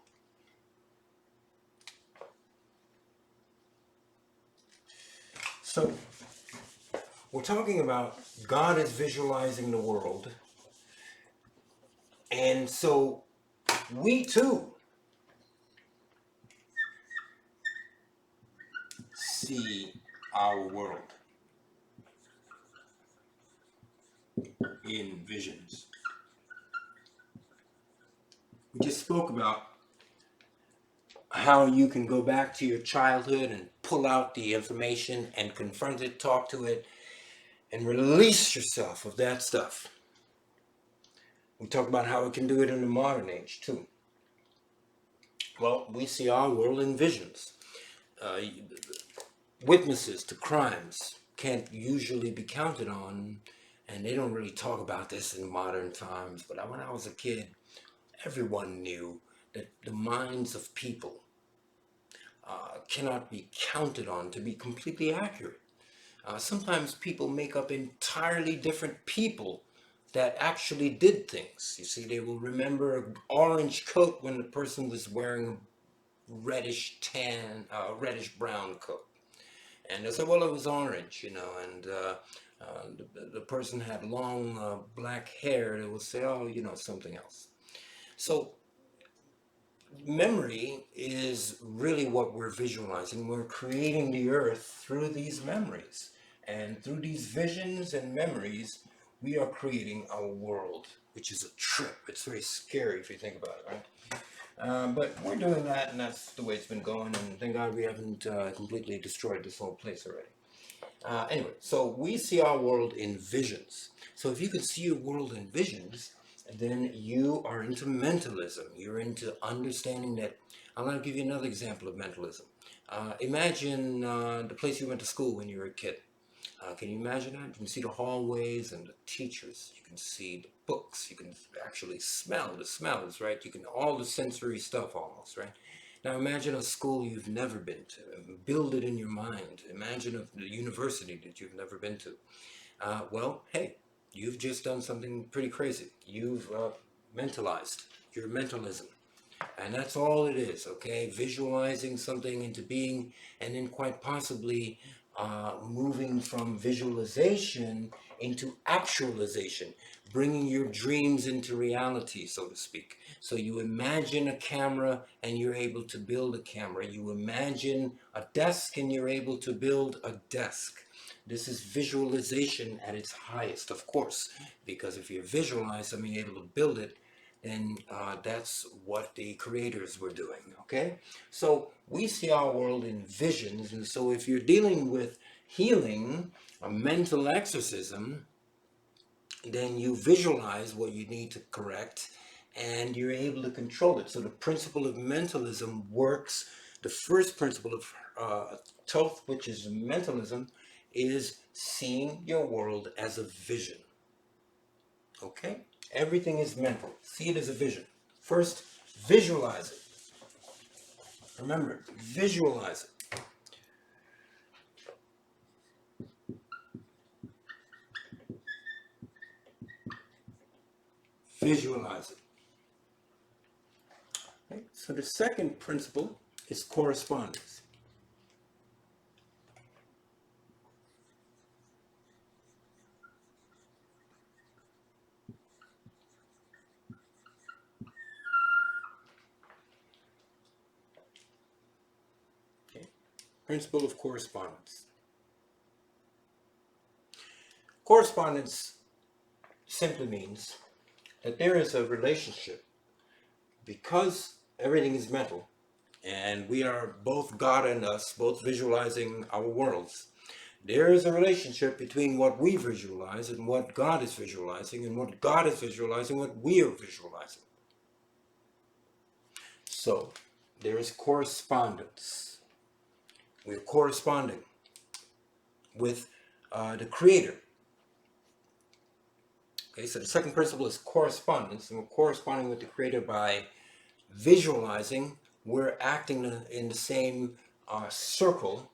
So, we're talking about God is visualizing the world, And so we too see our world in visions. We just spoke about how you can go back to your childhood and pull out the information and confront it, talk to it, and release yourself of that stuff. We talk about how we can do it in the modern age too. Well, we see our world in visions. Witnesses to crimes can't usually be counted on, and they don't really talk about this in modern times. But when I was a kid, everyone knew that the minds of people cannot be counted on to be completely accurate. Sometimes people make up entirely different people that actually did things. You see, they will remember an orange coat when the person was wearing a reddish tan, reddish brown coat. And they say, well, it was orange, you know, and the person had long black hair. They will say, oh, you know, something else. So memory is really what we're visualizing. We're creating the earth through these memories. And through these visions and memories, we are creating our world, which is a trip. It's very scary if you think about it, right? But we're doing that, and that's the way it's been going. And thank God we haven't completely destroyed this whole place already. Anyway, so we see our world in visions. So if you can see your world in visions, then you are into mentalism. You're into understanding that. I'm going to give you another example of mentalism. Imagine the place you went to school when you were a kid. Can you imagine that? You can see the hallways and the teachers. You can see the books. You can actually smell the smells, right? You can, all the sensory stuff almost, right? Now imagine a school you've never been to. Build it in your mind. Imagine a university that you've never been to. Well, hey, you've just done something pretty crazy. You've mentalized. Your mentalism. And that's all it is, okay? Visualizing something into being, and then quite possibly moving from visualization into actualization, bringing your dreams into reality, so to speak. So you imagine a camera and you're able to build a camera. You imagine a desk and you're able to build a desk. This is visualization at its highest, of course, because if you visualize something, you're able to build it, then that's what the creators were doing, okay? So we see our world in visions, and so if you're dealing with healing, a mental exorcism, then you visualize what you need to correct, and you're able to control it. So the principle of mentalism works. The first principle of Thoth, which is mentalism, is seeing your world as a vision, okay? Everything is mental. See it as a vision. First, visualize it. Remember, visualize it. Visualize it. Okay? So the second principle is correspondence. Okay? Principle of correspondence. Correspondence simply means that there is a relationship because everything is mental and we are both God and us, both visualizing our worlds. There is a relationship between what we visualize and what God is visualizing, and what God is visualizing, what we are visualizing. So there is correspondence. We're corresponding with the Creator. Okay, so the second principle is correspondence, and we're corresponding with the Creator by visualizing. We're acting in the same circle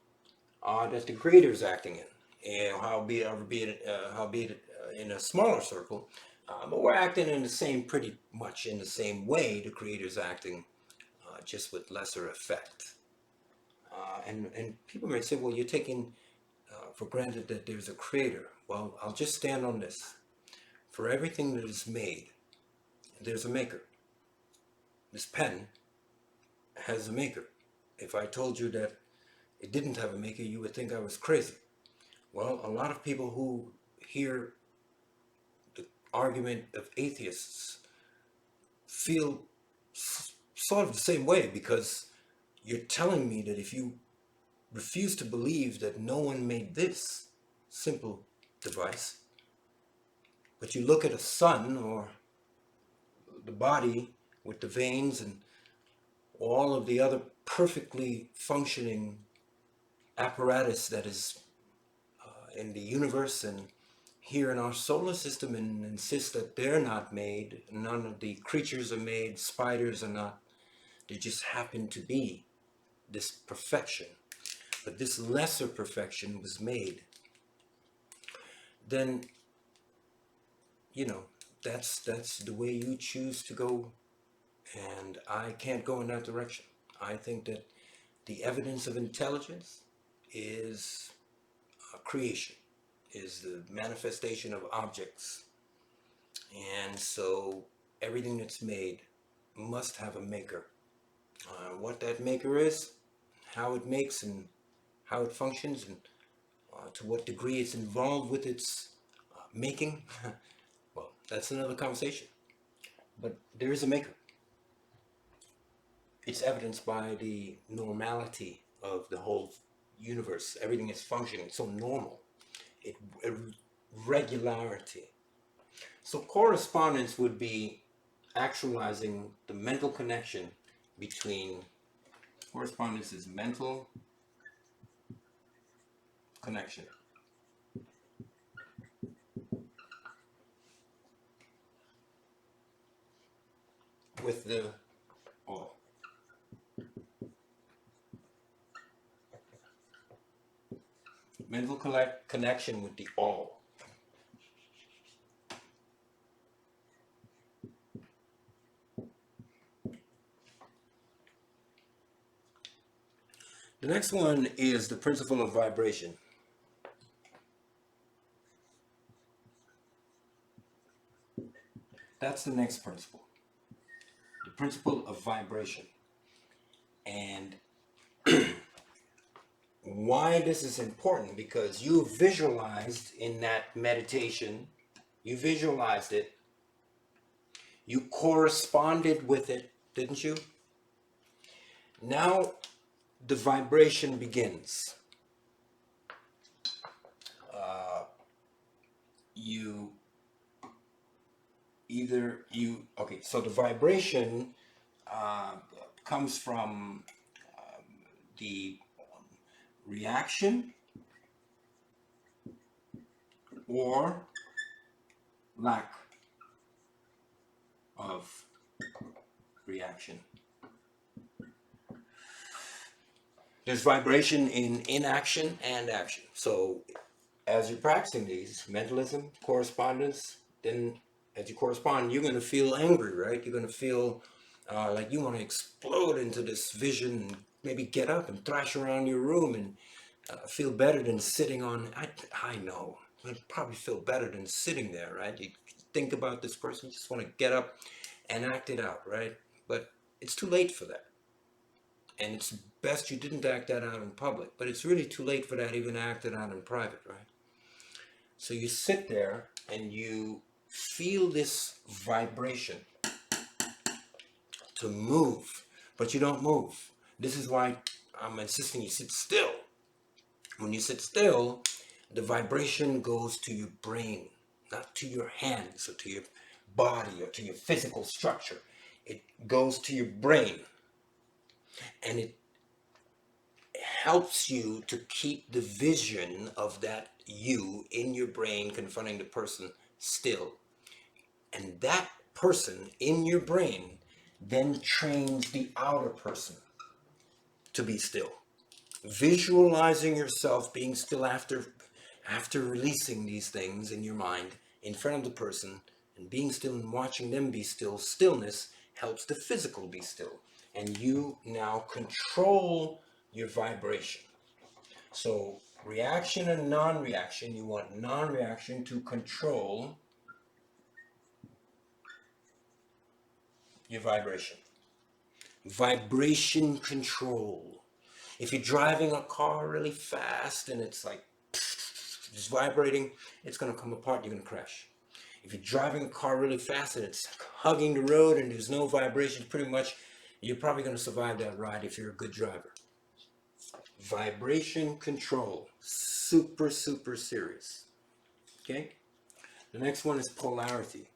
that the Creator is acting in. And howbeit in a smaller circle, but we're acting in the same, pretty much in the same way the Creator is acting, just with lesser effect. And people may say, well, you're taking for granted that there's a Creator. Well, I'll just stand on this. For everything that is made, there's a maker. This pen has a maker. If I told you that it didn't have a maker, you would think I was crazy. Well, a lot of people who hear the argument of atheists feel sort of the same way, because you're telling me that if you refuse to believe that no one made this simple device, but you look at a sun or the body with the veins and all of the other perfectly functioning apparatus that is in the universe and here in our solar system, and insist that they're not made, none of the creatures are made, spiders are not, they just happen to be this perfection, but this lesser perfection was made, then, you know, that's the way you choose to go, and I can't go in that direction. I think that the evidence of intelligence is creation, is the manifestation of objects, and so everything that's made must have a maker. What that maker is, how it makes and how it functions, and to what degree it's involved with its making, well, that's another conversation. But there is a maker. It's evidenced by the normality of the whole universe. Everything is functioning. It's so normal. Regularity. So correspondence would be actualizing the mental connection between, correspondence is mental connection with the all. Mental connection with the all. The next one is the principle of vibration. That's the next principle. The principle of vibration. And why this is important, because you visualized in that meditation, you visualized it, you corresponded with it, didn't you? Now the vibration begins. Okay, so the vibration comes from the reaction or lack of reaction. There's vibration in inaction and action. So as you're practicing these, mentalism, correspondence, then as you correspond, you're going to feel angry, right? You're going to feel like you want to explode into this vision and maybe get up and thrash around your room and feel better than sitting on, I know, you probably feel better than sitting there, right? You think about this person, you just want to get up and act it out, right? But it's too late for that. And it's best you didn't act that out in public, but it's really too late for that even acted out in private, right? So you sit there and you feel this vibration to move, but you don't move. This is why I'm insisting you sit still. When you sit still, the vibration goes to your brain, not to your hands or to your body or to your physical structure. It goes to your brain, and it helps you to keep the vision of that you in your brain confronting the person still. And that person in your brain then trains the outer person to be still. Visualizing yourself being still after releasing these things in your mind in front of the person and being still and watching them be still. Stillness helps the physical be still. And you now control your vibration. So reaction and non-reaction, you want non-reaction to control your vibration. Vibration control. If you're driving a car really fast and it's like just vibrating, it's going to come apart, you're going to crash. If you're driving a car really fast and it's hugging the road and there's no vibration, pretty much you're probably going to survive that ride if you're a good driver. Vibration control. Super, super serious. Okay? The next one is polarity.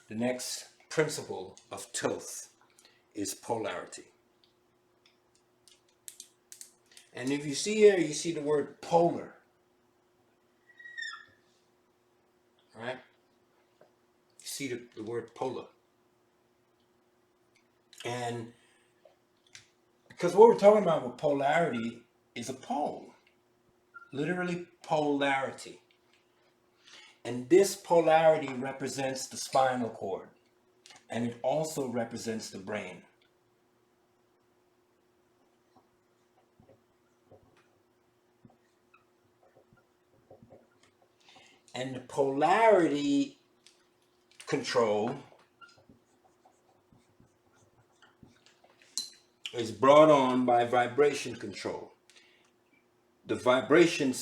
The next principle of Thoth is polarity. And if you see here, you see the word polar. Right? You see the word polar. And because what we're talking about with polarity is a pole. Literally polarity. And this polarity represents the spinal cord. And it also represents the brain. And the polarity control is brought on by vibration control. The vibration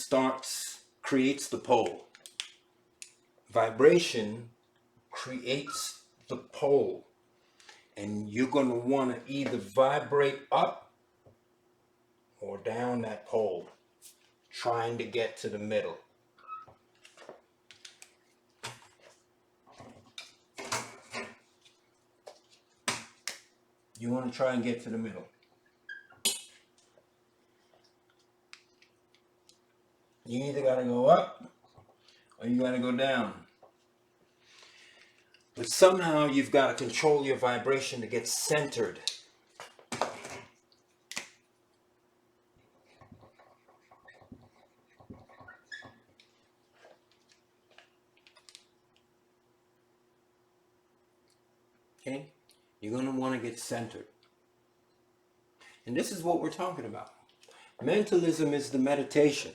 creates the pole. Vibration creates the pole. And you're going to want to either vibrate up or down that pole, trying to get to the middle. You want to try and get to the middle. You either got to go up or you got to go down. But somehow you've got to control your vibration to get centered. Okay? You're going to want to get centered. And this is what we're talking about. Mentalism is the meditation.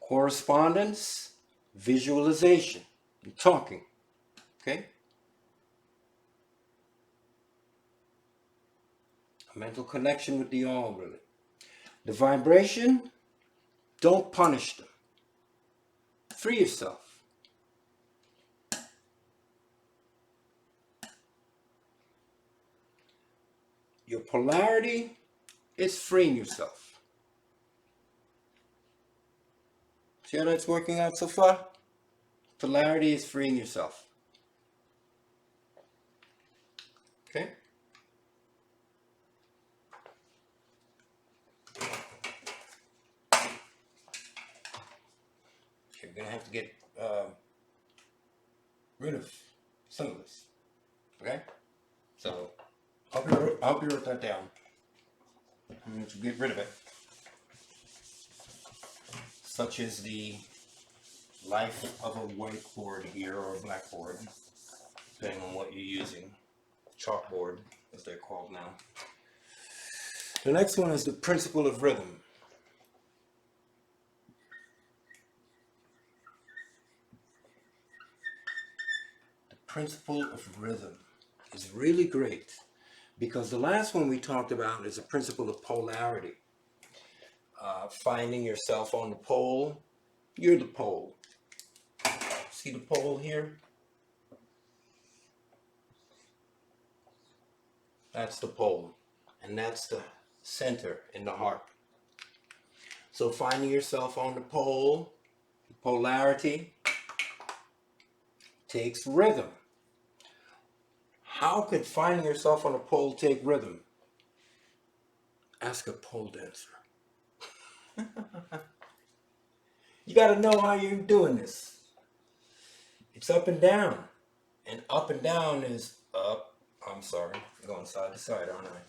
Correspondence, visualization, and talking. Okay? A mental connection with the all, really. The vibration, don't punish them. Free yourself. Your polarity is freeing yourself. See how that's working out so far? Polarity is freeing yourself. Okay? You're going to have to get rid of some of this. Okay? So, I hope you wrote that down. I'm going to get rid of it. Such as the life of a whiteboard here, or a blackboard, depending on what you're using. Chalkboard, as they're called now. The next one is the principle of rhythm. The principle of rhythm is really great, because the last one we talked about is a principle of polarity. Finding yourself on the pole. You're the pole. See the pole here? That's the pole. And that's the center in the heart. So finding yourself on the pole, polarity, takes rhythm. How could finding yourself on a pole take rhythm? Ask a pole dancer. You got to know how you're doing this. It's up and down. And up and down is up. I'm sorry. I'm going side to side, aren't I?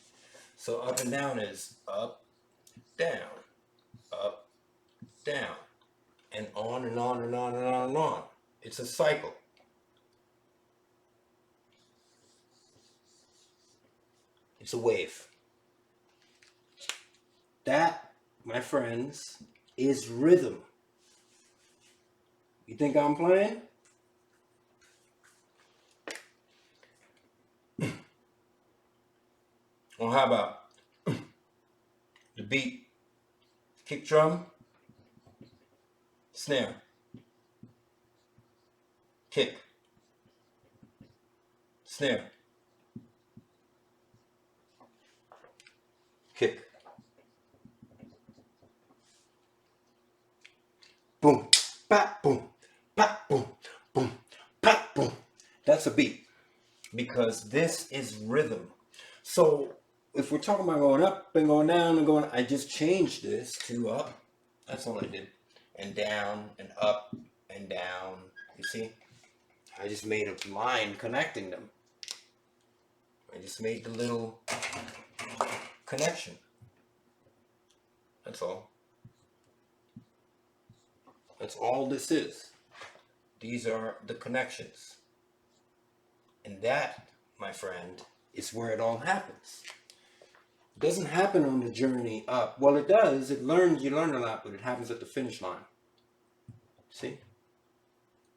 So up and down is up, down, up, down. And on and on and on and on and on. It's a cycle. It's a wave. That, my friends, is rhythm. You think I'm playing? Well, how about the beat, kick drum, snare, kick, snare, kick, boom, bap, boom, bap, boom, boom, bap, boom. That's a beat because this is rhythm. So if we're talking about going up and going down and going, I just changed this to up. That's all I did. And down and up and down. You see? I just made a line connecting them. I just made the little connection. That's all. That's all this is. These are the connections. And that, my friend, is where it all happens. It doesn't happen on the journey up. Well, it does. You learn a lot, but it happens at the finish line. See?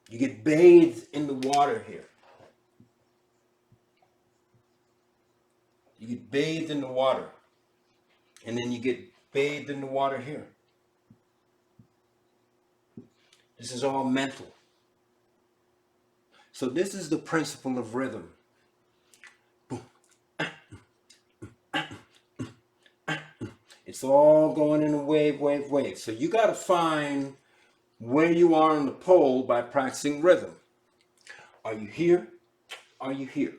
You get bathed in the water here. You get bathed in the water. And then you get bathed in the water here. This is all mental. So this is the principle of rhythm. It's all going in a wave, wave, wave. So you got to find where you are on the pole by practicing rhythm. Are you here? Are you here?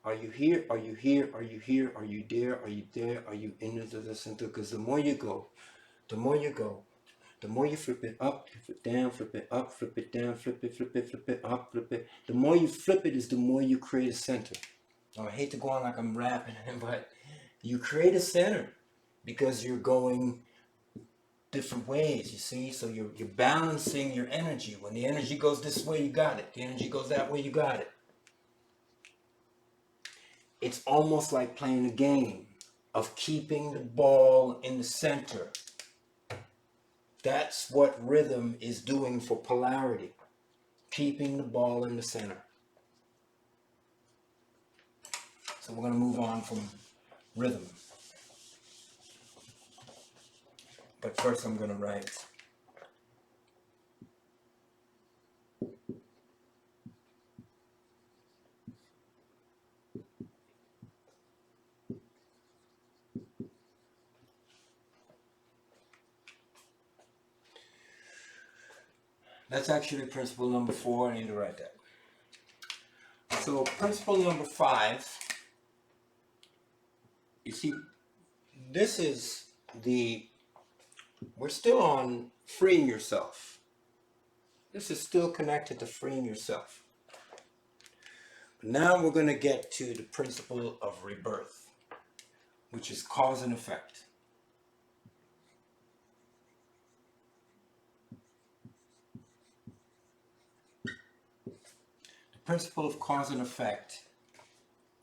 Are you here? Are you here? Are you here? Are you there? Are you there? Are you in the center? Because the more you go, the more you go, the more you flip it up, flip it down, flip it up, flip it down, flip it up, flip it. The more you flip it is the more you create a center. Now, I hate to go on like I'm rapping, but you create a center because you're going different ways, you see? So you're balancing your energy. When the energy goes this way, you got it. The energy goes that way, you got it. It's almost like playing a game of keeping the ball in the center. That's what rhythm is doing for polarity. Keeping the ball in the center. So we're going to move on from rhythm. But first I'm going to write. That's actually principle number 4. I need to write that. So principle number 5, you see, this is we're still on freeing yourself. This is still connected to freeing yourself. But now we're going to get to the principle of rebirth, which is cause and effect. The principle of cause and effect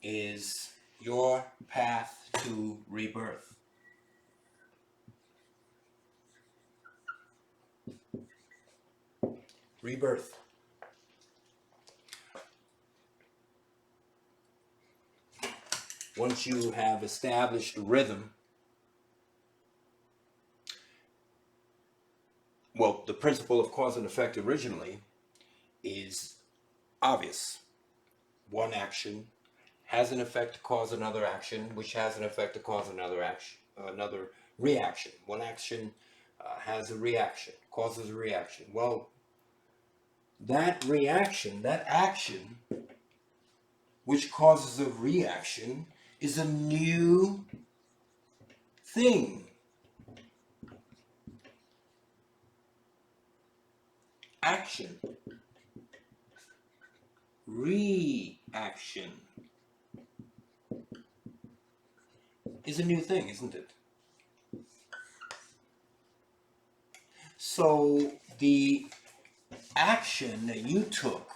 is your path to rebirth. Rebirth. Once you have established rhythm, well, the principle of cause and effect originally is obvious. One action has an effect to cause another action, which has an effect to cause another action, another reaction. One action has a reaction, causes a reaction. Well, that reaction, that action, which causes a reaction, is a new thing. Action. Reaction is a new thing, isn't it? So the action that you took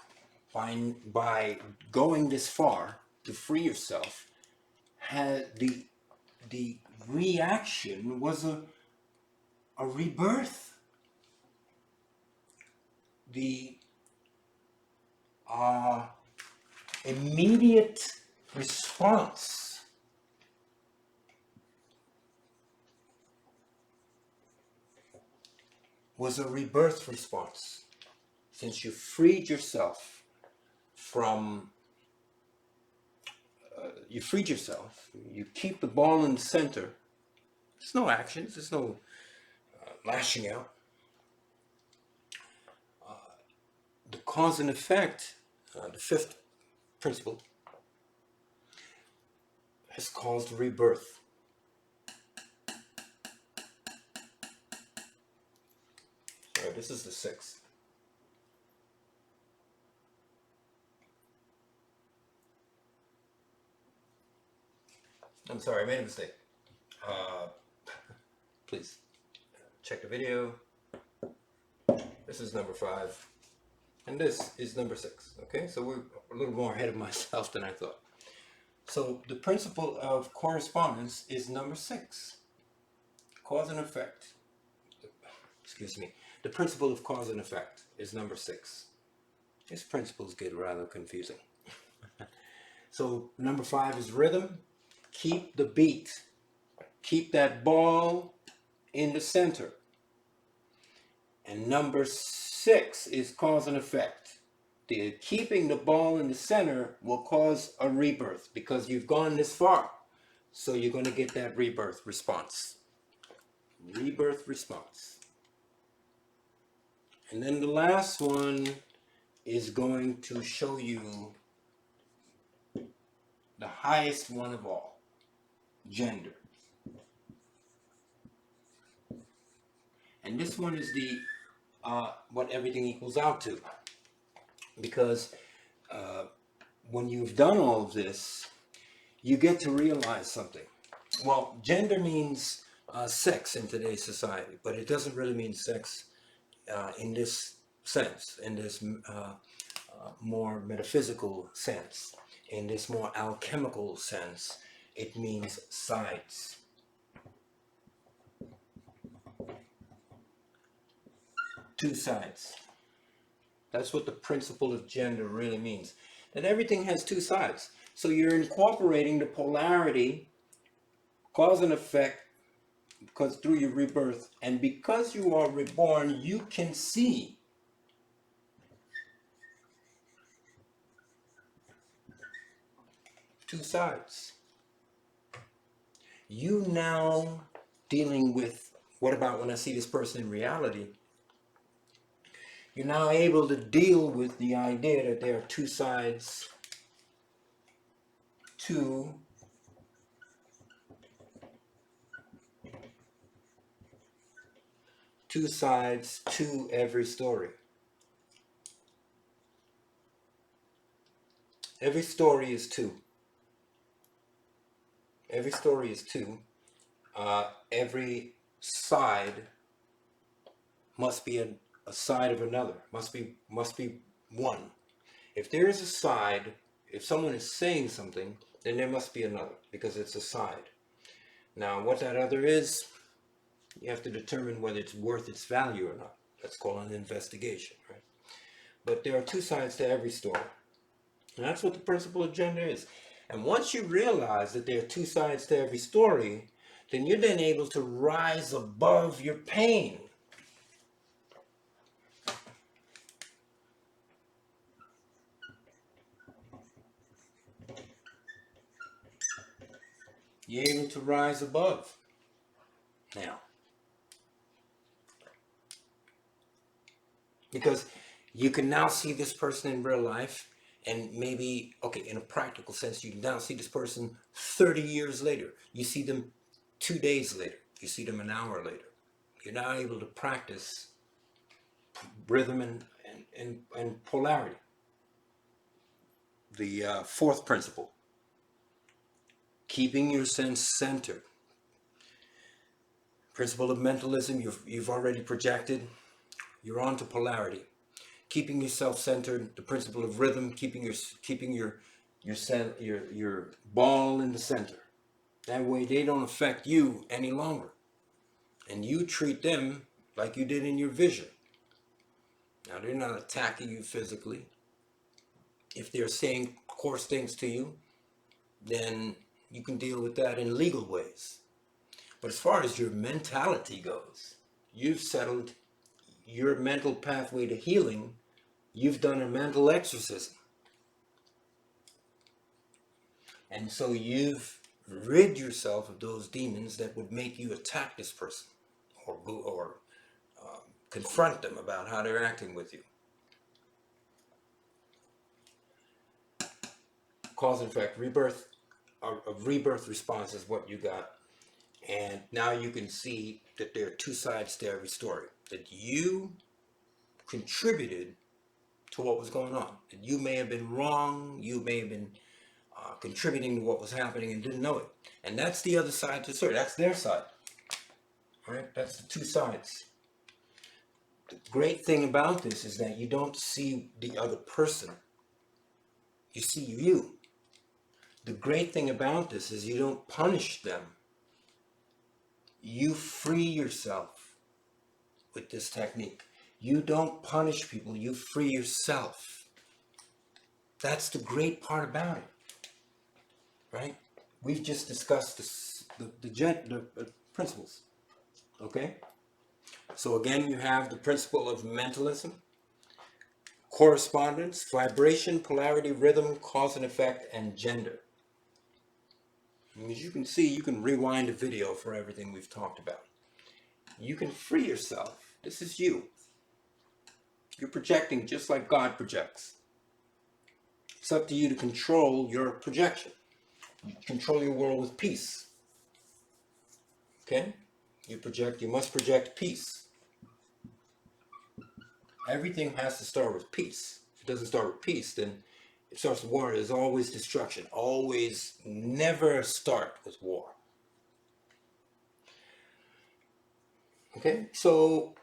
by going this far to free yourself had the reaction was a rebirth. The immediate response was a rebirth response. Since you freed yourself from, you keep the ball in the center. There's no actions, there's no lashing out. The cause and effect, the fifth principle, has caused rebirth. Sorry, this is the sixth. I'm sorry, I made a mistake. Please check the video. This is number 5. And this is number 6. Okay, so we're a little more ahead of myself than I thought. So the principle of correspondence is number 6. Cause and effect. Excuse me. The principle of cause and effect is number 6. These principles get rather confusing. So number 5 is rhythm. Keep the beat. Keep that ball in the center. And number 6 is cause and effect. Keeping the ball in the center will cause a rebirth because you've gone this far. So you're going to get that rebirth response. Rebirth response. And then the last one is going to show you the highest one of all, gender. And this one is the what everything equals out to. Because when you've done all of this, you get to realize something. Well, gender means sex in today's society, but it doesn't really mean sex in this sense, in this more metaphysical sense, in this more alchemical sense. It means sides. Two sides. That's what the principle of gender really means. That everything has two sides. So you're incorporating the polarity, cause and effect, because through your rebirth, and because you are reborn, you can see two sides. You now dealing with, what about when I see this person in reality? You're now able to deal with the idea that there are two sides to every story. Every story is two. Every story is two. Every side must be a side of another. Must be one. If there is a side, if someone is saying something, then there must be another, because it's a side. Now, what that other is, you have to determine whether it's worth its value or not. That's called an investigation, right? But there are two sides to every story. And that's what the principle of gender is. And once you realize that there are two sides to every story, then you're then able to rise above your pain. You're able to rise above. Now, because you can now see this person in real life, and maybe, okay, in a practical sense, you can now see this person 30 years later. You see them 2 days later. You see them an hour later. You're now able to practice rhythm and polarity. The fourth principle, keeping your sense centered. Principle of mentalism, you've already projected. You're on to polarity. Keeping yourself centered. The principle of rhythm, keeping your ball in the center. That way they don't affect you any longer. And you treat them like you did in your vision. Now, they're not attacking you physically. If they're saying coarse things to you, then you can deal with that in legal ways. But as far as your mentality goes, you've settled your mental pathway to healing. You've done a mental exorcism. And so you've rid yourself of those demons that would make you attack this person or confront them about how they're acting with you. Cause and effect, rebirth, a rebirth response is what you got. And now you can see that there are two sides to every story. That you contributed to what was going on. That you may have been wrong, you may have been contributing to what was happening and didn't know it. And that's the other side to the story. That's their side. Right? That's the two sides. The great thing about this is that you don't see the other person. You see you. The great thing about this is you don't punish them. You free yourself with this technique. You don't punish people, you free yourself. That's the great part about it, right? We've just discussed the principles, okay? So again, you have the principle of mentalism, correspondence, vibration, polarity, rhythm, cause and effect, and gender. And as you can see, you can rewind a video for everything we've talked about. You can free yourself. This is you. You're projecting just like God projects. It's up to you to control your projection. You control your world with peace. Okay? You must project peace. Everything has to start with peace. If it doesn't start with peace, then it starts with war. There's always destruction. Always, never start with war. Okay? So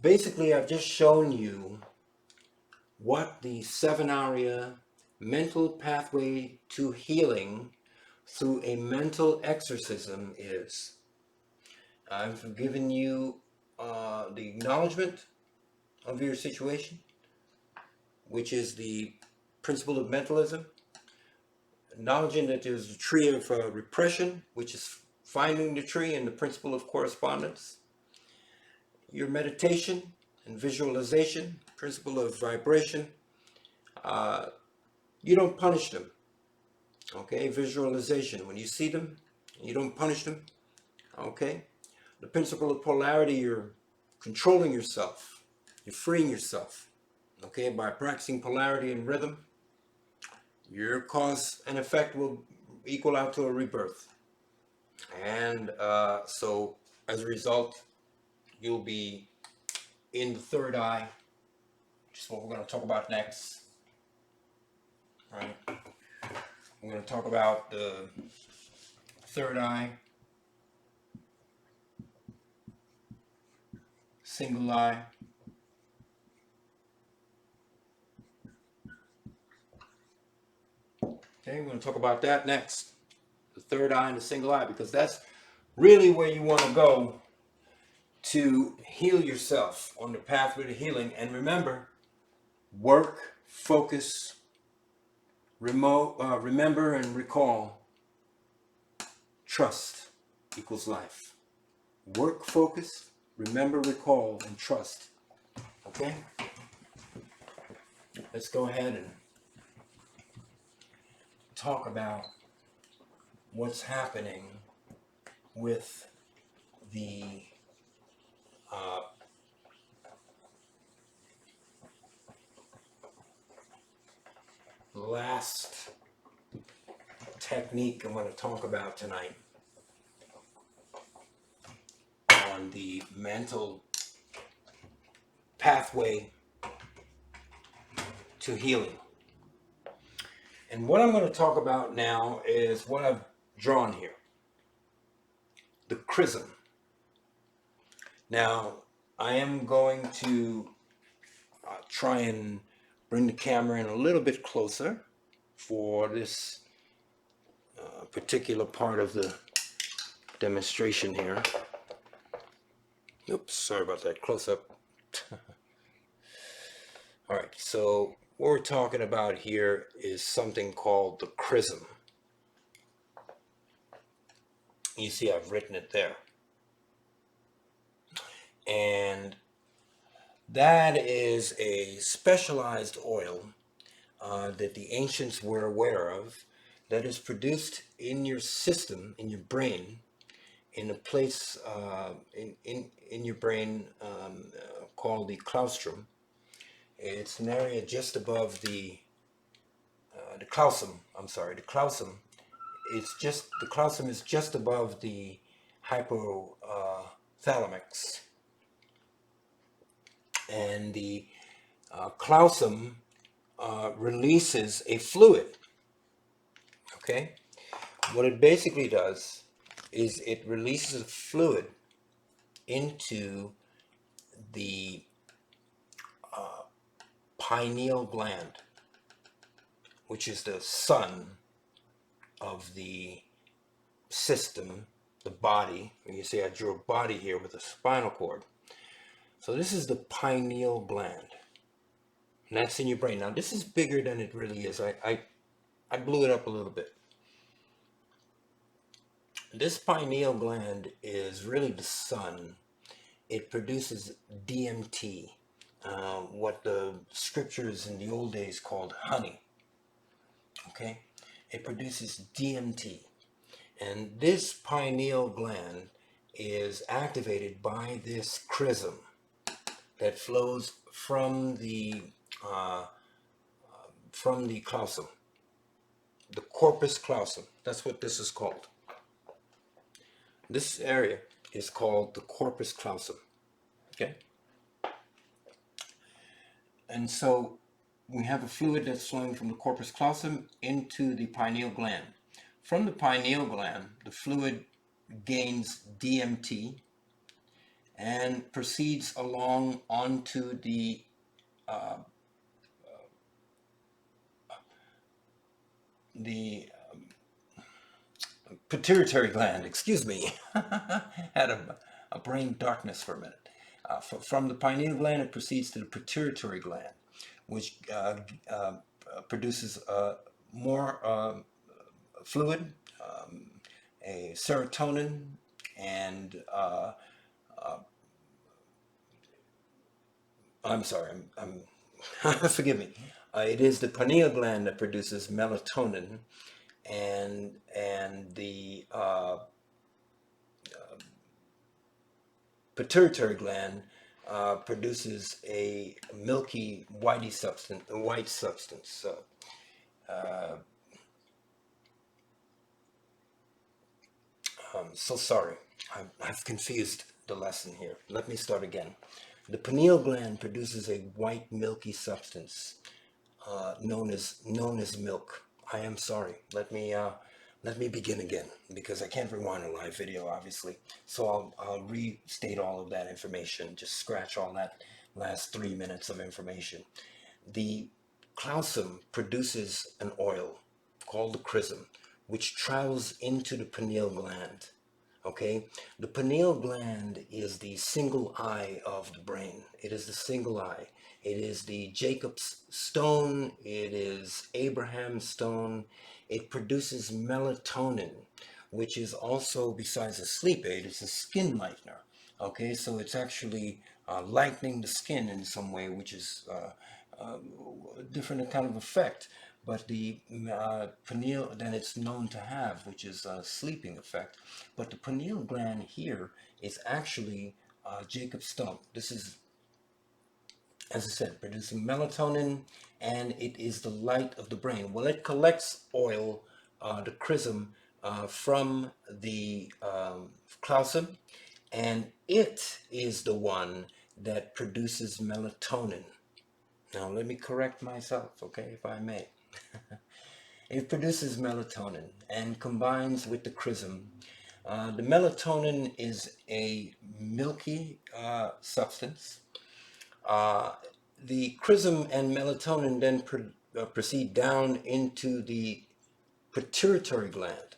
basically, I've just shown you what the Sevenaria mental pathway to healing through a mental exorcism is. I've given you the acknowledgement of your situation, which is the principle of mentalism, acknowledging that there's a tree of repression, which is finding the tree, and the principle of correspondence. Your meditation and visualization, principle of vibration. You don't punish them. Okay, visualization. When you see them, you don't punish them. Okay, the principle of polarity, you're controlling yourself. You're freeing yourself. Okay, by practicing polarity and rhythm, your cause and effect will equal out to a rebirth. And so as a result, you'll be in the third eye, which is what we're going to talk about next. All right. We're going to talk about the third eye, single eye, okay, we're going to talk about that next. The third eye and the single eye, because that's really where you want to go to heal yourself on the pathway to healing. And remember, work, focus, remember and recall. Trust equals life. Work, focus, remember, recall, and trust. Okay? Let's go ahead and talk about what's happening with the last technique I'm going to talk about tonight on the mental pathway to healing. And what I'm going to talk about now is what I've drawn here, the Chrisim. Now, I am going to try and bring the camera in a little bit closer for this particular part of the demonstration here. Oops, sorry about that close up. All right, so what we're talking about here is something called the chrism. You see I've written it there. And that is a specialized oil that the ancients were aware of, that is produced in your system, in your brain, in a place in your brain called the claustrum. It's an area just above the clausum. I'm sorry, the clausum. The clausum is just above the hypothalamics, and the clausum releases a fluid. Okay, what it basically does is it releases a fluid into the pineal gland, which is the sun of the system, the body. You see, I drew a body here with a spinal cord. So this is the pineal gland, and that's in your brain. Now, this is bigger than it really is. I blew it up a little bit. This pineal gland is really the sun. It produces DMT, what the scriptures in the old days called honey. Okay, it produces DMT, and this pineal gland is activated by this chrism that flows from the clausum, the corpus callosum. That's what this is called. This area is called the corpus callosum. Okay, and so we have a fluid that's flowing from the corpus callosum into the pineal gland. From the pineal gland, the fluid gains DMT and proceeds along onto the pituitary gland. Excuse me, had a brain darkness for a minute. From the pineal gland, it proceeds to the pituitary gland, which produces more fluid, a serotonin, and I'm sorry, I'm forgive me. It is the pineal gland that produces melatonin, and the pituitary gland produces a milky white substance. I'm so sorry. I've confused the lesson here. Let me start again. The pineal gland produces a white milky substance known as milk. I am sorry. Let me begin again, because I can't rewind a live video, obviously. So I'll restate all of that information. Just scratch all that last 3 minutes of information. The clausum produces an oil called the chrism, which travels into the pineal gland. Okay, the pineal gland is the single eye of the brain. It is the single eye. It is the Jacob's stone. It is Abraham's stone. It produces melatonin, which is also, besides a sleep aid, it's a skin lightener. Okay, so it's actually lightening the skin in some way, which is a different kind of effect. But the pineal, than it's known to have, which is a sleeping effect. But the pineal gland here is actually Jacob's stone. This is, as I said, producing melatonin, and it is the light of the brain. Well, it collects oil, the chrism, from the clausum, and it is the one that produces melatonin. Now, let me correct myself, okay, if I may. It produces melatonin and combines with the chrism. The melatonin is a milky substance. The chrism and melatonin then proceed down into the pituitary gland.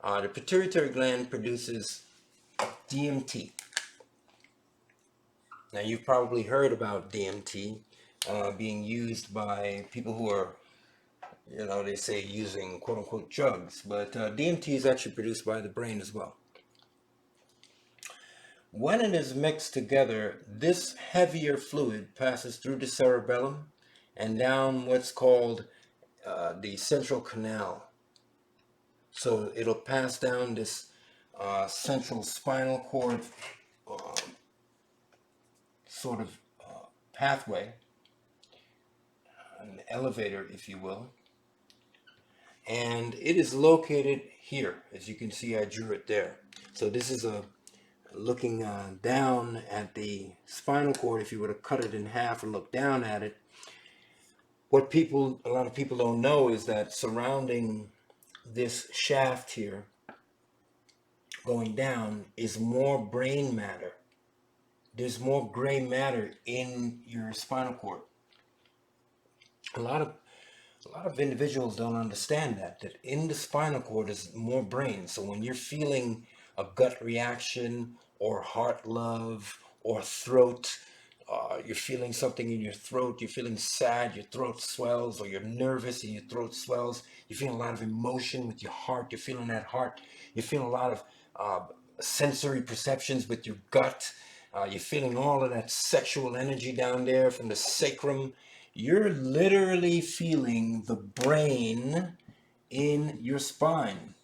The pituitary gland produces DMT. Now, you've probably heard about DMT being used by people who are, they say using quote unquote drugs, but DMT is actually produced by the brain as well. When it is mixed together, this heavier fluid passes through the cerebellum and down what's called the central canal. So it'll pass down this central spinal cord sort of pathway, an elevator, if you will. And it is located here. As you can see, I drew it there. So this is looking down at the spinal cord. If you were to cut it in half and look down at it, what a lot of people don't know is that surrounding this shaft here, going down, is more brain matter. There's more gray matter in your spinal cord. A lot of individuals don't understand that in the spinal cord is more brain. So when you're feeling a gut reaction or heart love or throat, you're feeling something in your throat, you're feeling sad, your throat swells, or you're nervous and your throat swells, you're feeling a lot of emotion with your heart, you're feeling that heart, you're feeling a lot of sensory perceptions with your gut, you're feeling all of that sexual energy down there from the sacrum. You're literally feeling the brain in your spine.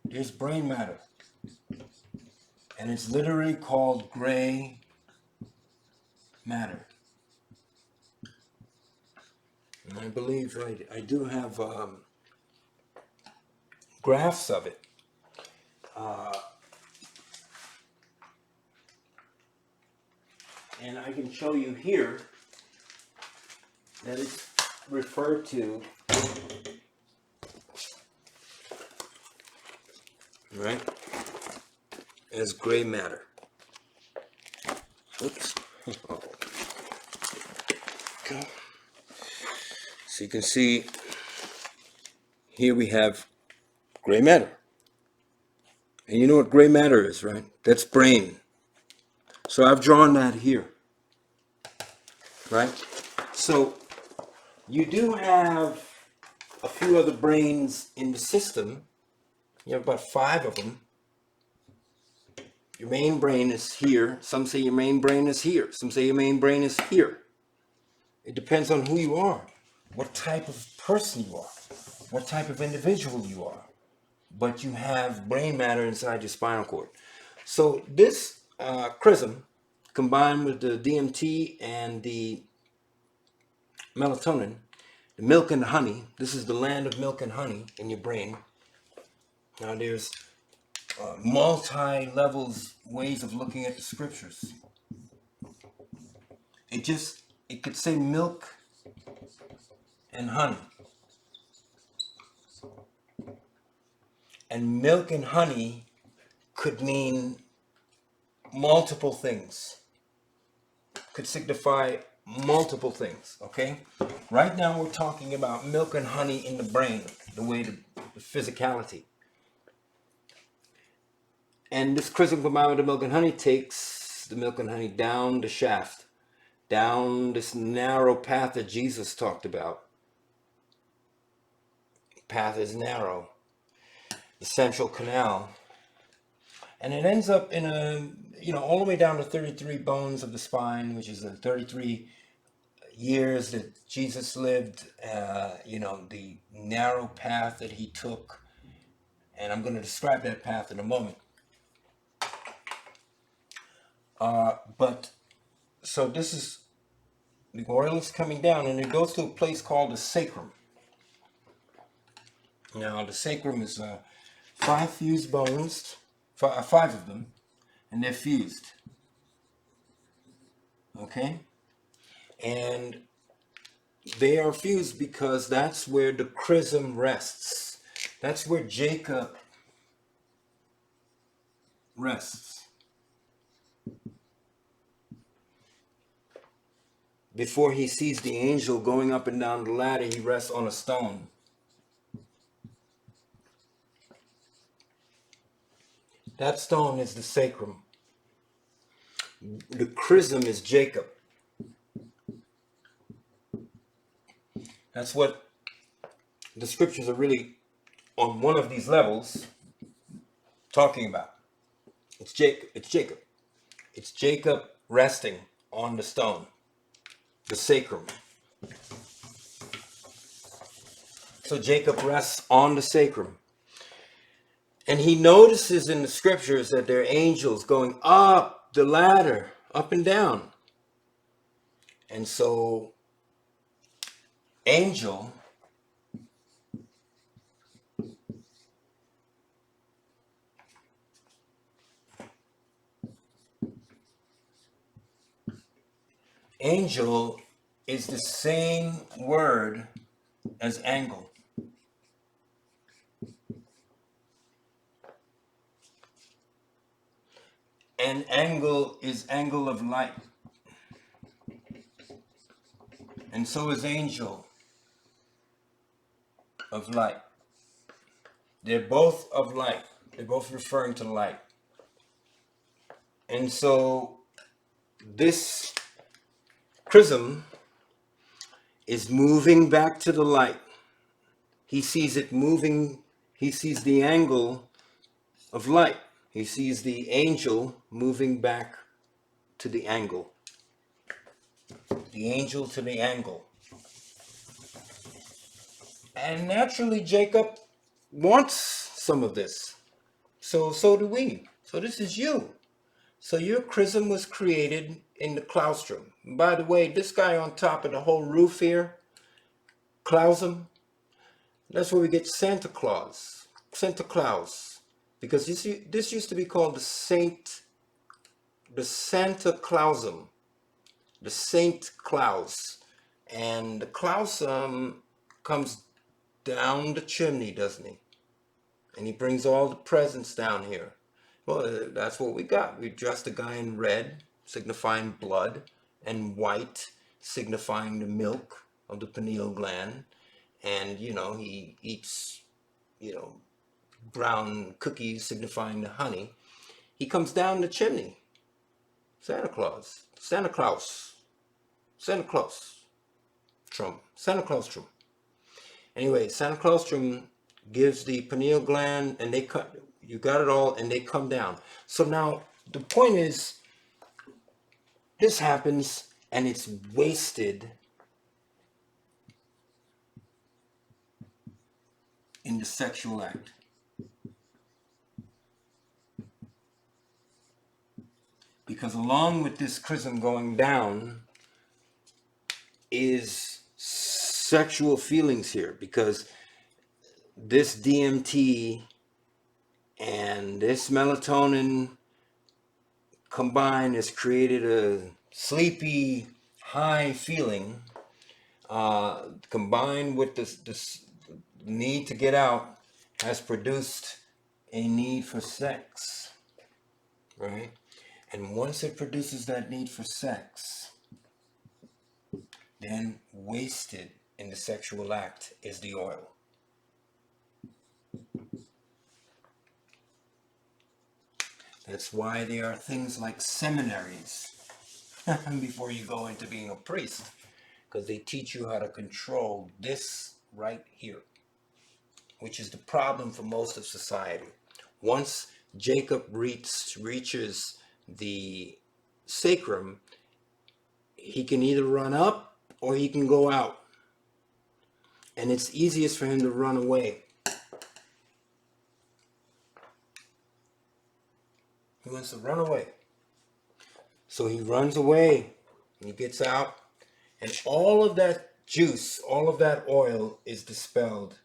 There's brain matter. And it's literally called gray matter. And I believe I do have graphs of it. And I can show you here that it's referred to, right, as gray matter. Oops. Oh. Okay. So you can see here we have gray matter. And you know what gray matter is, right? That's brain. So I've drawn that here, right? So you do have a few other brains in the system. You have about 5 of them. Your main brain is here. Some say your main brain is here. Some say your main brain is here. It depends on who you are, what type of person you are, what type of individual you are. But you have brain matter inside your spinal cord. So this Chrisim, combined with the DMT and the melatonin, the milk and the honey, this is the land of milk and honey in your brain. Now there's multi-levels ways of looking at the scriptures. It could say milk and honey. And milk and honey could mean multiple things. Could signify multiple things, okay? Right now we're talking about milk and honey in the brain, the physicality. And this Chrisim combined with the milk and honey takes the milk and honey down the shaft, down this narrow path that Jesus talked about. The path is narrow. The central canal. And it ends up in all the way down to 33 bones of the spine, which is the 33 years that Jesus lived, the narrow path that he took. And I'm going to describe that path in a moment. So this is, the oil is coming down and it goes to a place called the sacrum. Now the sacrum is 5 fused bones, 5 of them, and they're fused. Okay? And they are fused because that's where the Chrisim rests. That's where Jacob rests. Before he sees the angel going up and down the ladder, he rests on a stone. That stone is the sacrum. The chrism is Jacob. That's what the scriptures are really on one of these levels talking about. It's Jacob. It's Jacob. It's Jacob resting on the stone, the sacrum. So Jacob rests on the sacrum. And he notices in the scriptures that there are angels going up the ladder, up and down. And so angel is the same word as angle. And angle is angle of light. And so is angel of light. They're both of light. They're both referring to light. And so this chrism is moving back to the light. He sees it moving. He sees the angle of light. He sees the angel moving back to the angle. The angel to the angle. And naturally, Jacob wants some of this. So do we. So this is you. So your chrism was created in the claustrum. By the way, this guy on top of the whole roof here, clausum, that's where we get Santa Claus. Santa Claus. Because this used to be called the Santa Clausum. The Saint Claus. And the clausum comes down the chimney, doesn't he? And he brings all the presents down here. Well, that's what we got. We dressed the guy in red, signifying blood, and white, signifying the milk of the pineal gland. And, he eats, brown cookies, signifying the honey. He comes down the chimney. Santa Claus. Santa Claus. Santa Claus. Trump. Santa Claus Trump. Anyway, Santa Claus Trump gives the pineal gland, and they cut. You got it all, and they come down. So now the point is, this happens, and it's wasted in the sexual act. Because along with this chrism going down is sexual feelings here. Because this DMT and this melatonin combined has created a sleepy, high feeling, combined with this need to get out, has produced a need for sex, right? And once it produces that need for sex, then wasted in the sexual act is the oil. That's why there are things like seminaries before you go into being a priest, because they teach you how to control this right here, which is the problem for most of society. Once Jacob reaches the sacrum, he can either run up or he can go out. And it's easiest for him to run away. He wants to run away. So he runs away and he gets out, and all of that juice, all of that oil is dispelled.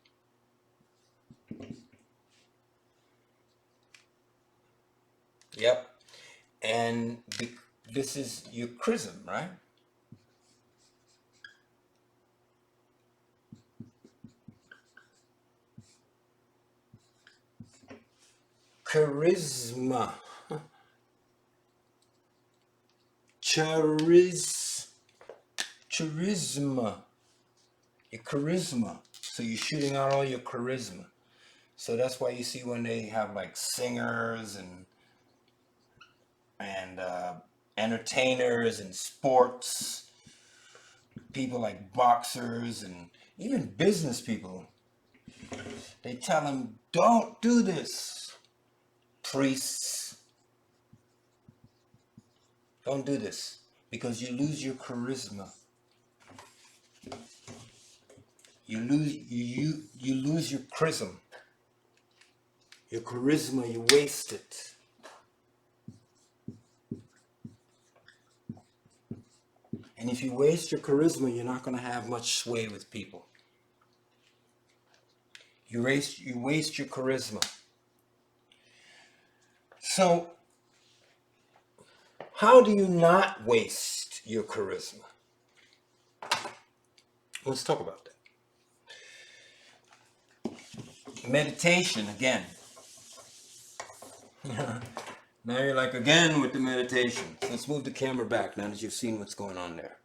Yep. And this is your chrism, right? Charisma. Charisma. Your charisma. So you're shooting out all your charisma. So that's why you see when they have like singers and entertainers and sports people like boxers and even business people, they tell them, don't do this. Priests, don't do this because you lose your charisma. You lose your chrism. Your charisma, you waste it. And if you waste your charisma, you're not going to have much sway with people. You waste your charisma. So, how do you not waste your charisma? Let's talk about that. Meditation, again. Now you're like, again with the meditation. Let's move the camera back now that you've seen what's going on there.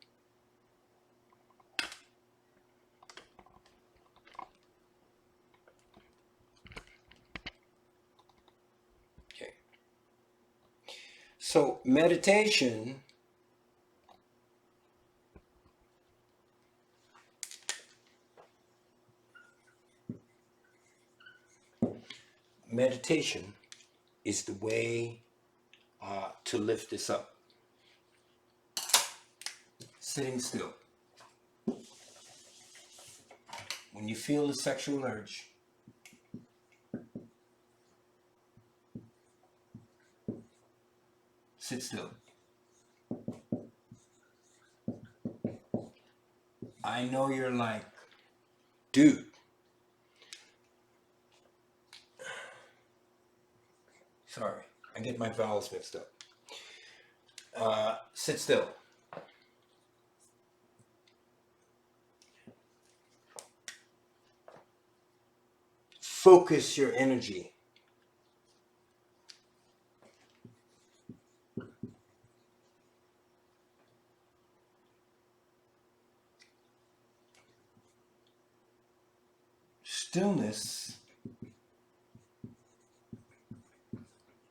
Okay. So meditation is the way to lift this up. Sitting still. When you feel the sexual urge, sit still. I know you're like, dude, sorry, I get my vowels mixed up. Sit still. Focus your energy. Stillness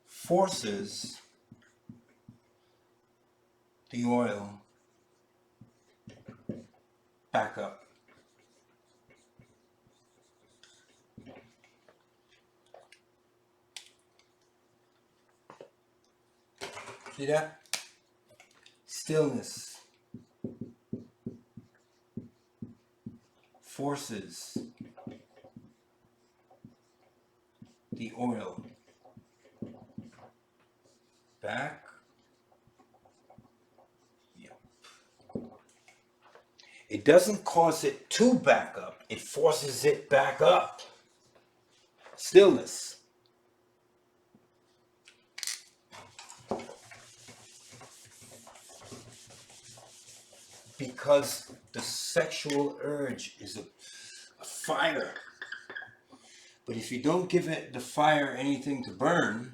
forces the oil back up. See that? Stillness forces the oil back. Yep. It doesn't cause it to back up, it forces it back up. Stillness. Because the sexual urge is a fire. But if you don't give it the fire anything to burn,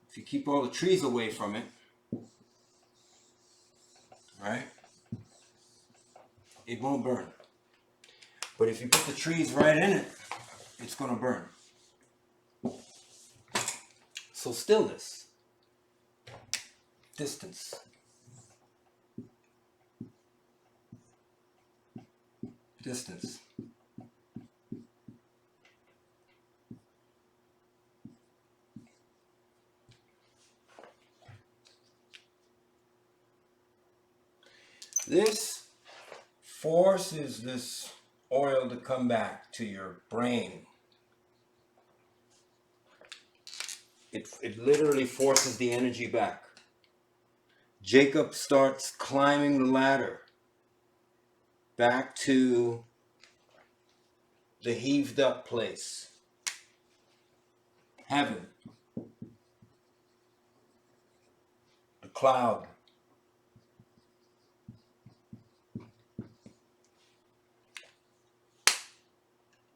if you keep all the trees away from it, right, it won't burn. But if you put the trees right in it, it's going to burn. So stillness, distance. Distance. This forces this oil to come back to your brain. It literally forces the energy back. Jacob starts climbing the ladder back to the heaved up place. Heaven. The cloud.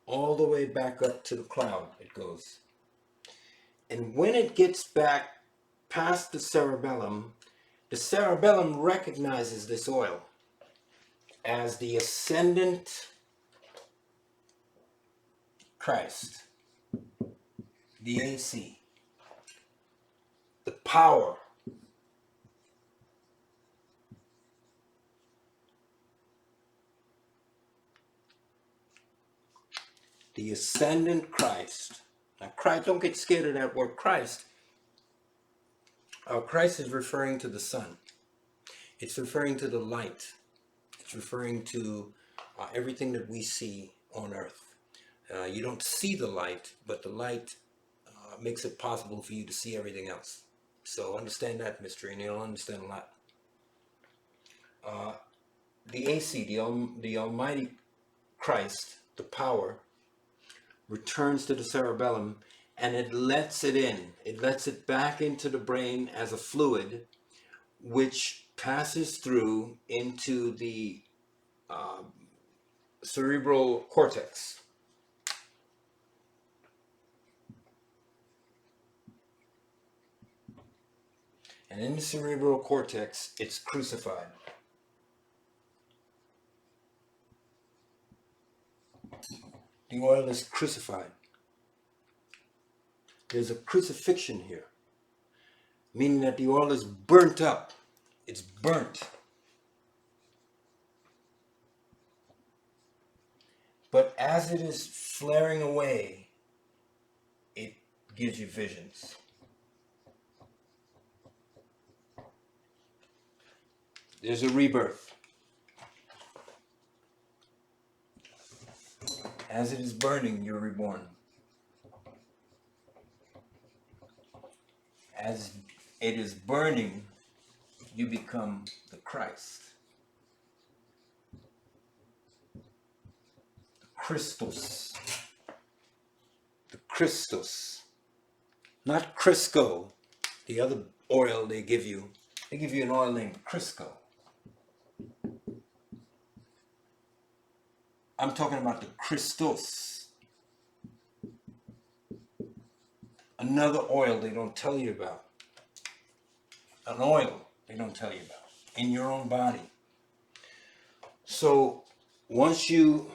All the way back up to the cloud it goes. And when it gets back past the cerebellum recognizes this oil as the ascendant Christ, the AC, the power, the ascendant Christ. Now, Christ, don't get scared of that word Christ. Christ is referring to the sun. It's referring to the light. It's referring to everything that we see on earth. You don't see the light, but the light makes it possible for you to see everything else. So understand that mystery, and you'll understand a lot. The AC, the Almighty Christ, the power, returns to the cerebellum, and it lets it in. It lets it back into the brain as a fluid, which passes through into the cerebral cortex. And in the cerebral cortex, it's crucified. The oil is crucified. There's a crucifixion here, meaning that the oil is burnt up. It's burnt. But as it is flaring away, it gives you visions. There's a rebirth. As it is burning, you're reborn. As it is burning, you become the Christ. The Christos. The Christos. Not Crisco, the other oil they give you. They give you an oil named Crisco. I'm talking about the Christos. Another oil they don't tell you about. An oil they don't tell you about in your own body. So once you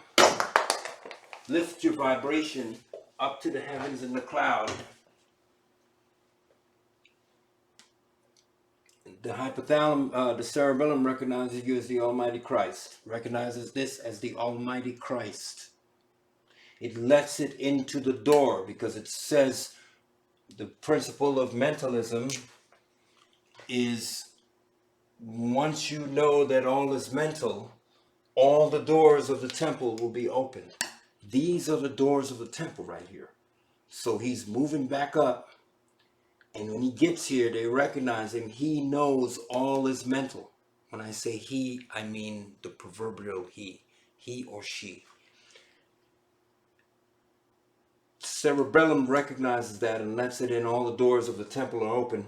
lift your vibration up to the heavens and the cloud, the hypothalamus, the cerebellum recognizes you as the Almighty Christ, recognizes this as the Almighty Christ. It lets it into the door because it says the principle of mentalism is once you know that all is mental, all the doors of the temple will be open. These are the doors of the temple right here. So he's moving back up. And when he gets here, they recognize him. He knows all is mental. When I say he, I mean the proverbial he or she. Cerebellum recognizes that and lets it in. All the doors of the temple are open.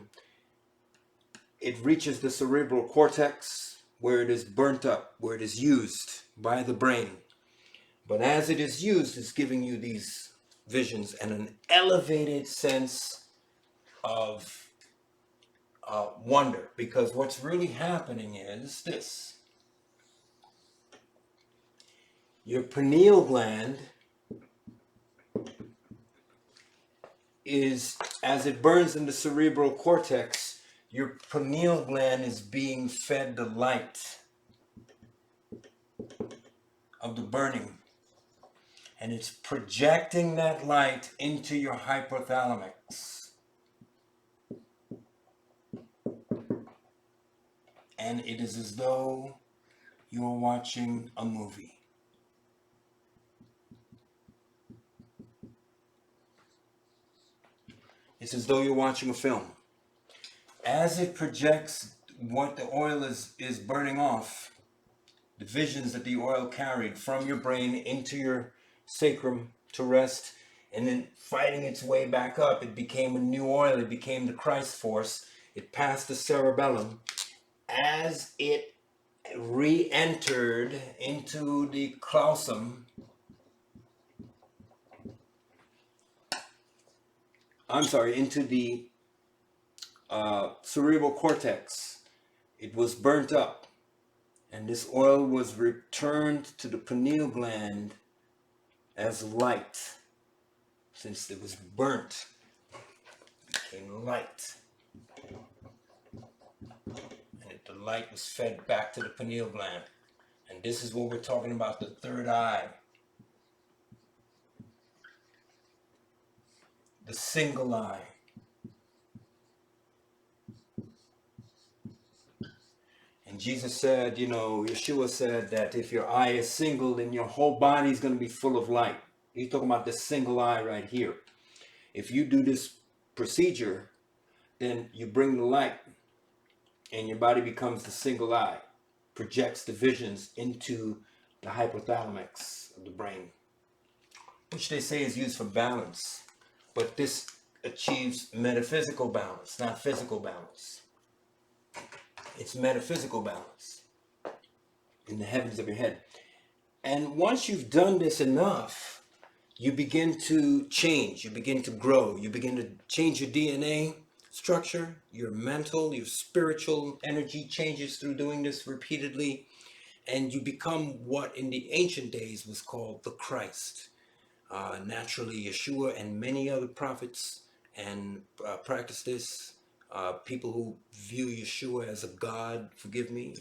It reaches the cerebral cortex where it is burnt up, where it is used by the brain. But as it is used, it's giving you these visions and an elevated sense of wonder, because what's really happening is this. Your pineal gland is, as it burns in the cerebral cortex, your pineal gland is being fed the light of the burning, and it's projecting that light into your hypothalamus. And it is as though you are watching a movie. It's as though you're watching a film. As it projects what the oil is burning off, the visions that the oil carried from your brain into your sacrum to rest, and then fighting its way back up, it became a new oil. It became the Christ force. It passed the cerebellum. As it re-entered into the clausum, into the cerebral cortex, it was burnt up, and this oil was returned to the pineal gland as light. since it was burnt, it became light. And the light was fed back to the pineal gland. And this is what we're talking about, the third eye. The single eye. And Jesus said, Yeshua said that if your eye is single, then your whole body is going to be full of light. He's talking about the single eye right here. If you do this procedure, then you bring the light and your body becomes the single eye, projects the visions into the hypothalamus of the brain, which they say is used for balance. But this achieves metaphysical balance, not physical balance. It's metaphysical balance in the heavens of your head. And once you've done this enough, you begin to change, you begin to grow, you begin to change your DNA structure, your mental, your spiritual energy changes through doing this repeatedly, and you become what in the ancient days was called the Christ. Naturally, Yeshua and many other prophets and practice this. People who view Yeshua as a god, forgive me,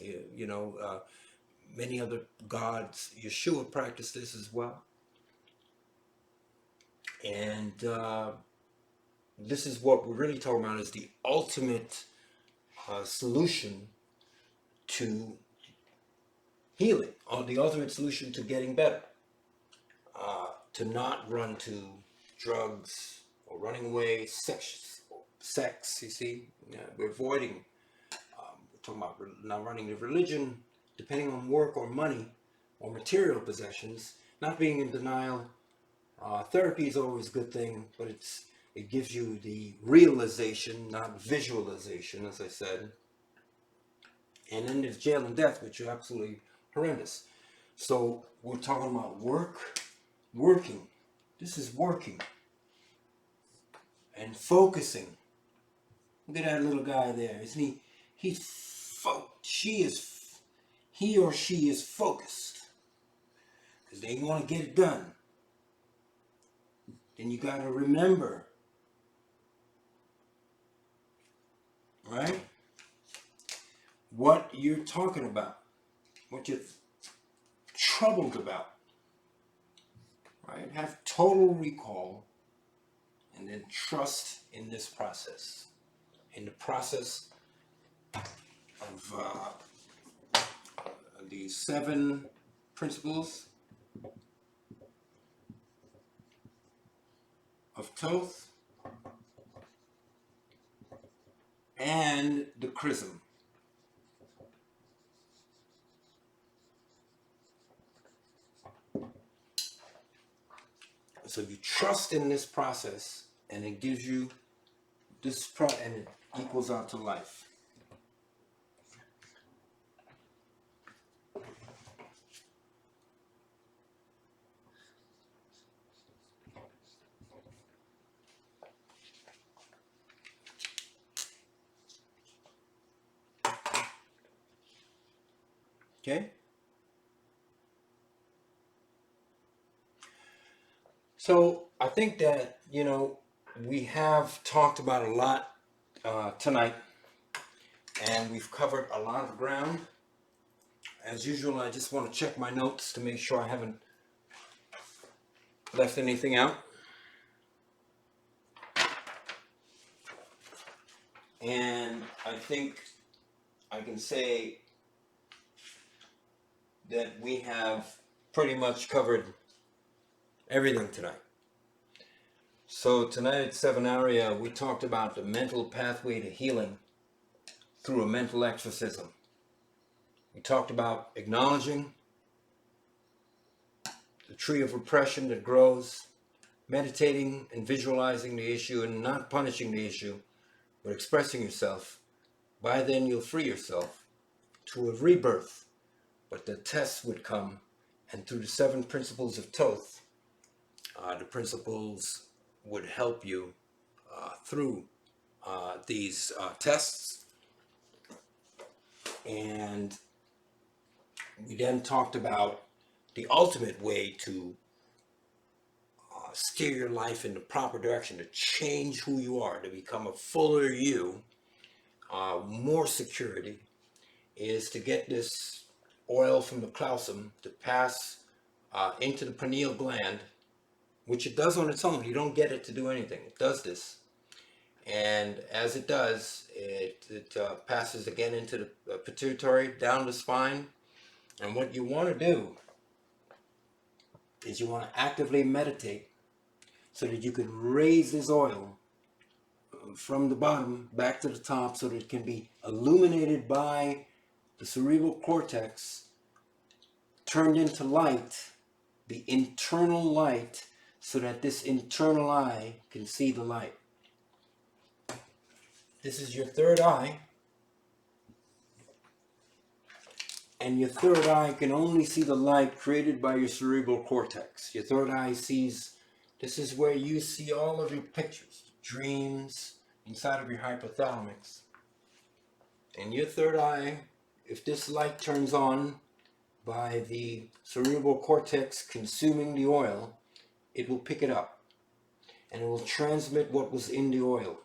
many other gods, Yeshua practiced this as well. And this is what we're really talking about, is the ultimate solution to healing, or the ultimate solution to getting better. To not run to drugs or running away, sex, you see. We're avoiding, we're talking about not running to religion, depending on work or money or material possessions, not being in denial. Therapy is always a good thing, but it gives you the realization, not visualization, as I said. And then there's jail and death, which are absolutely horrendous. So we're talking about working. This is working. And focusing. Look at that little guy there. Isn't he? He or she is focused. Because they want to get it done. Then you got to remember. Right? What you're talking about. What you're troubled about. Right? Have total recall, and then trust in this process. In the process of the 7 principles of Thoth and the Chrisim. So you trust in this process, and it gives you this and it equals out to life. Okay? So I think that, we have talked about a lot tonight, and we've covered a lot of ground. As usual, I just want to check my notes to make sure I haven't left anything out. And I think I can say that we have pretty much covered everything tonight. So tonight at Sevenaria, we talked about the mental pathway to healing through a mental exorcism. We talked about acknowledging the tree of repression that grows, meditating and visualizing the issue and not punishing the issue, but expressing yourself. By then you'll free yourself to a rebirth. But the tests would come, and through the 7 principles of Thoth, the principles would help you through these tests. And we then talked about the ultimate way to steer your life in the proper direction, to change who you are, to become a fuller you, more security, is to get this oil from the Chrisim to pass into the pineal gland, which it does on its own. You don't get it to do anything. It does this. And as it does, it passes again into the pituitary, down the spine. And what you want to do is you want to actively meditate so that you can raise this oil from the bottom back to the top, so that it can be illuminated by the cerebral cortex, turned into light, the internal light, so that this internal eye can see the light. This is your third eye, and your third eye can only see the light created by your cerebral cortex. Your third eye sees, this is where you see all of your pictures, dreams, inside of your hypothalamus. And your third eye, if this light turns on by the cerebral cortex consuming the oil, it will pick it up and it will transmit what was in the oil.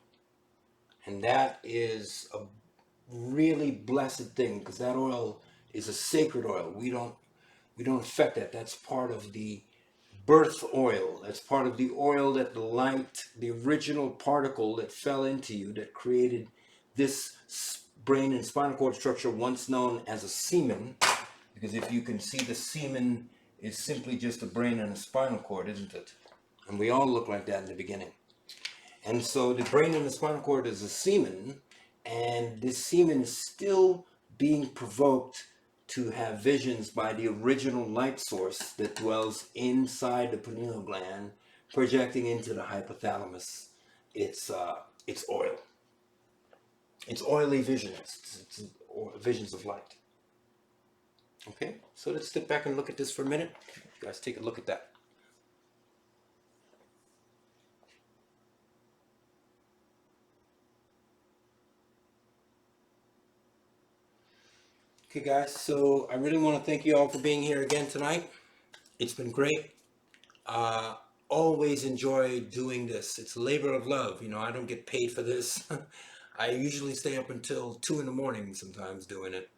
And that is a really blessed thing, because that oil is a sacred oil. We don't affect that. That's part of the birth oil. That's part of the oil that the light, the original particle that fell into you, that created this brain and spinal cord structure, once known as a semen. Because if you can see, the semen is simply just a brain and a spinal cord, isn't it? And we all look like that in the beginning. And so the brain and the spinal cord is a semen, and this semen is still being provoked to have visions by the original light source that dwells inside the pineal gland, projecting into the hypothalamus. It's oil. It's oily visions. It's visions of light. Okay, so let's step back and look at this for a minute. You guys take a look at that. Okay guys, so I really want to thank you all for being here again tonight. It's been great. Always enjoy doing this. It's a labor of love. You know, I don't get paid for this. I usually stay up until 2 in the morning sometimes doing it.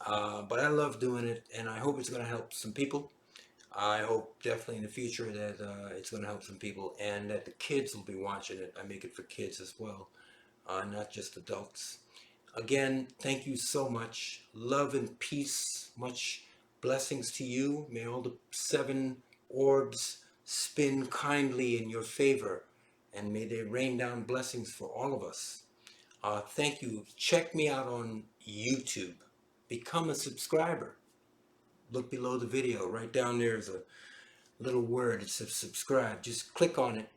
But I love doing it, and I hope it's going to help some people. I hope definitely in the future that it's going to help some people, and that the kids will be watching it. I make it for kids as well, not just adults. Again, thank you so much. Love and peace. Much blessings to you. May all the 7 orbs spin kindly in your favor, and may they rain down blessings for all of us. Thank you. Check me out on YouTube. Become a subscriber. Look below the video. Right down there is a little word. It says subscribe. Just click on it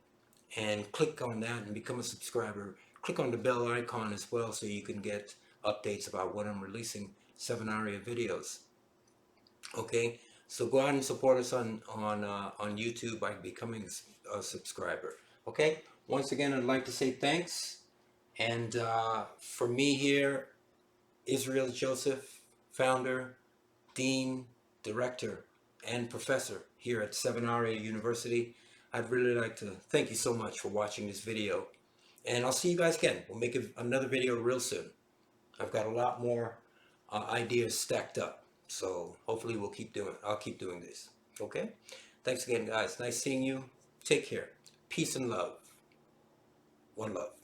and click on that and become a subscriber. Click on the bell icon as well, so you can get updates about when I'm releasing Sevenaria videos. Okay, so go out and support us on YouTube by becoming a subscriber. Okay, once again, I'd like to say thanks. And for me here, Israel Joseph, founder, dean, director, and professor here at Sevenaria University, I'd really like to thank you so much for watching this video. And I'll see you guys again. We'll make another video real soon. I've got a lot more ideas stacked up. So hopefully I'll keep doing this. Okay? Thanks again, guys. Nice seeing you. Take care. Peace and love. One love.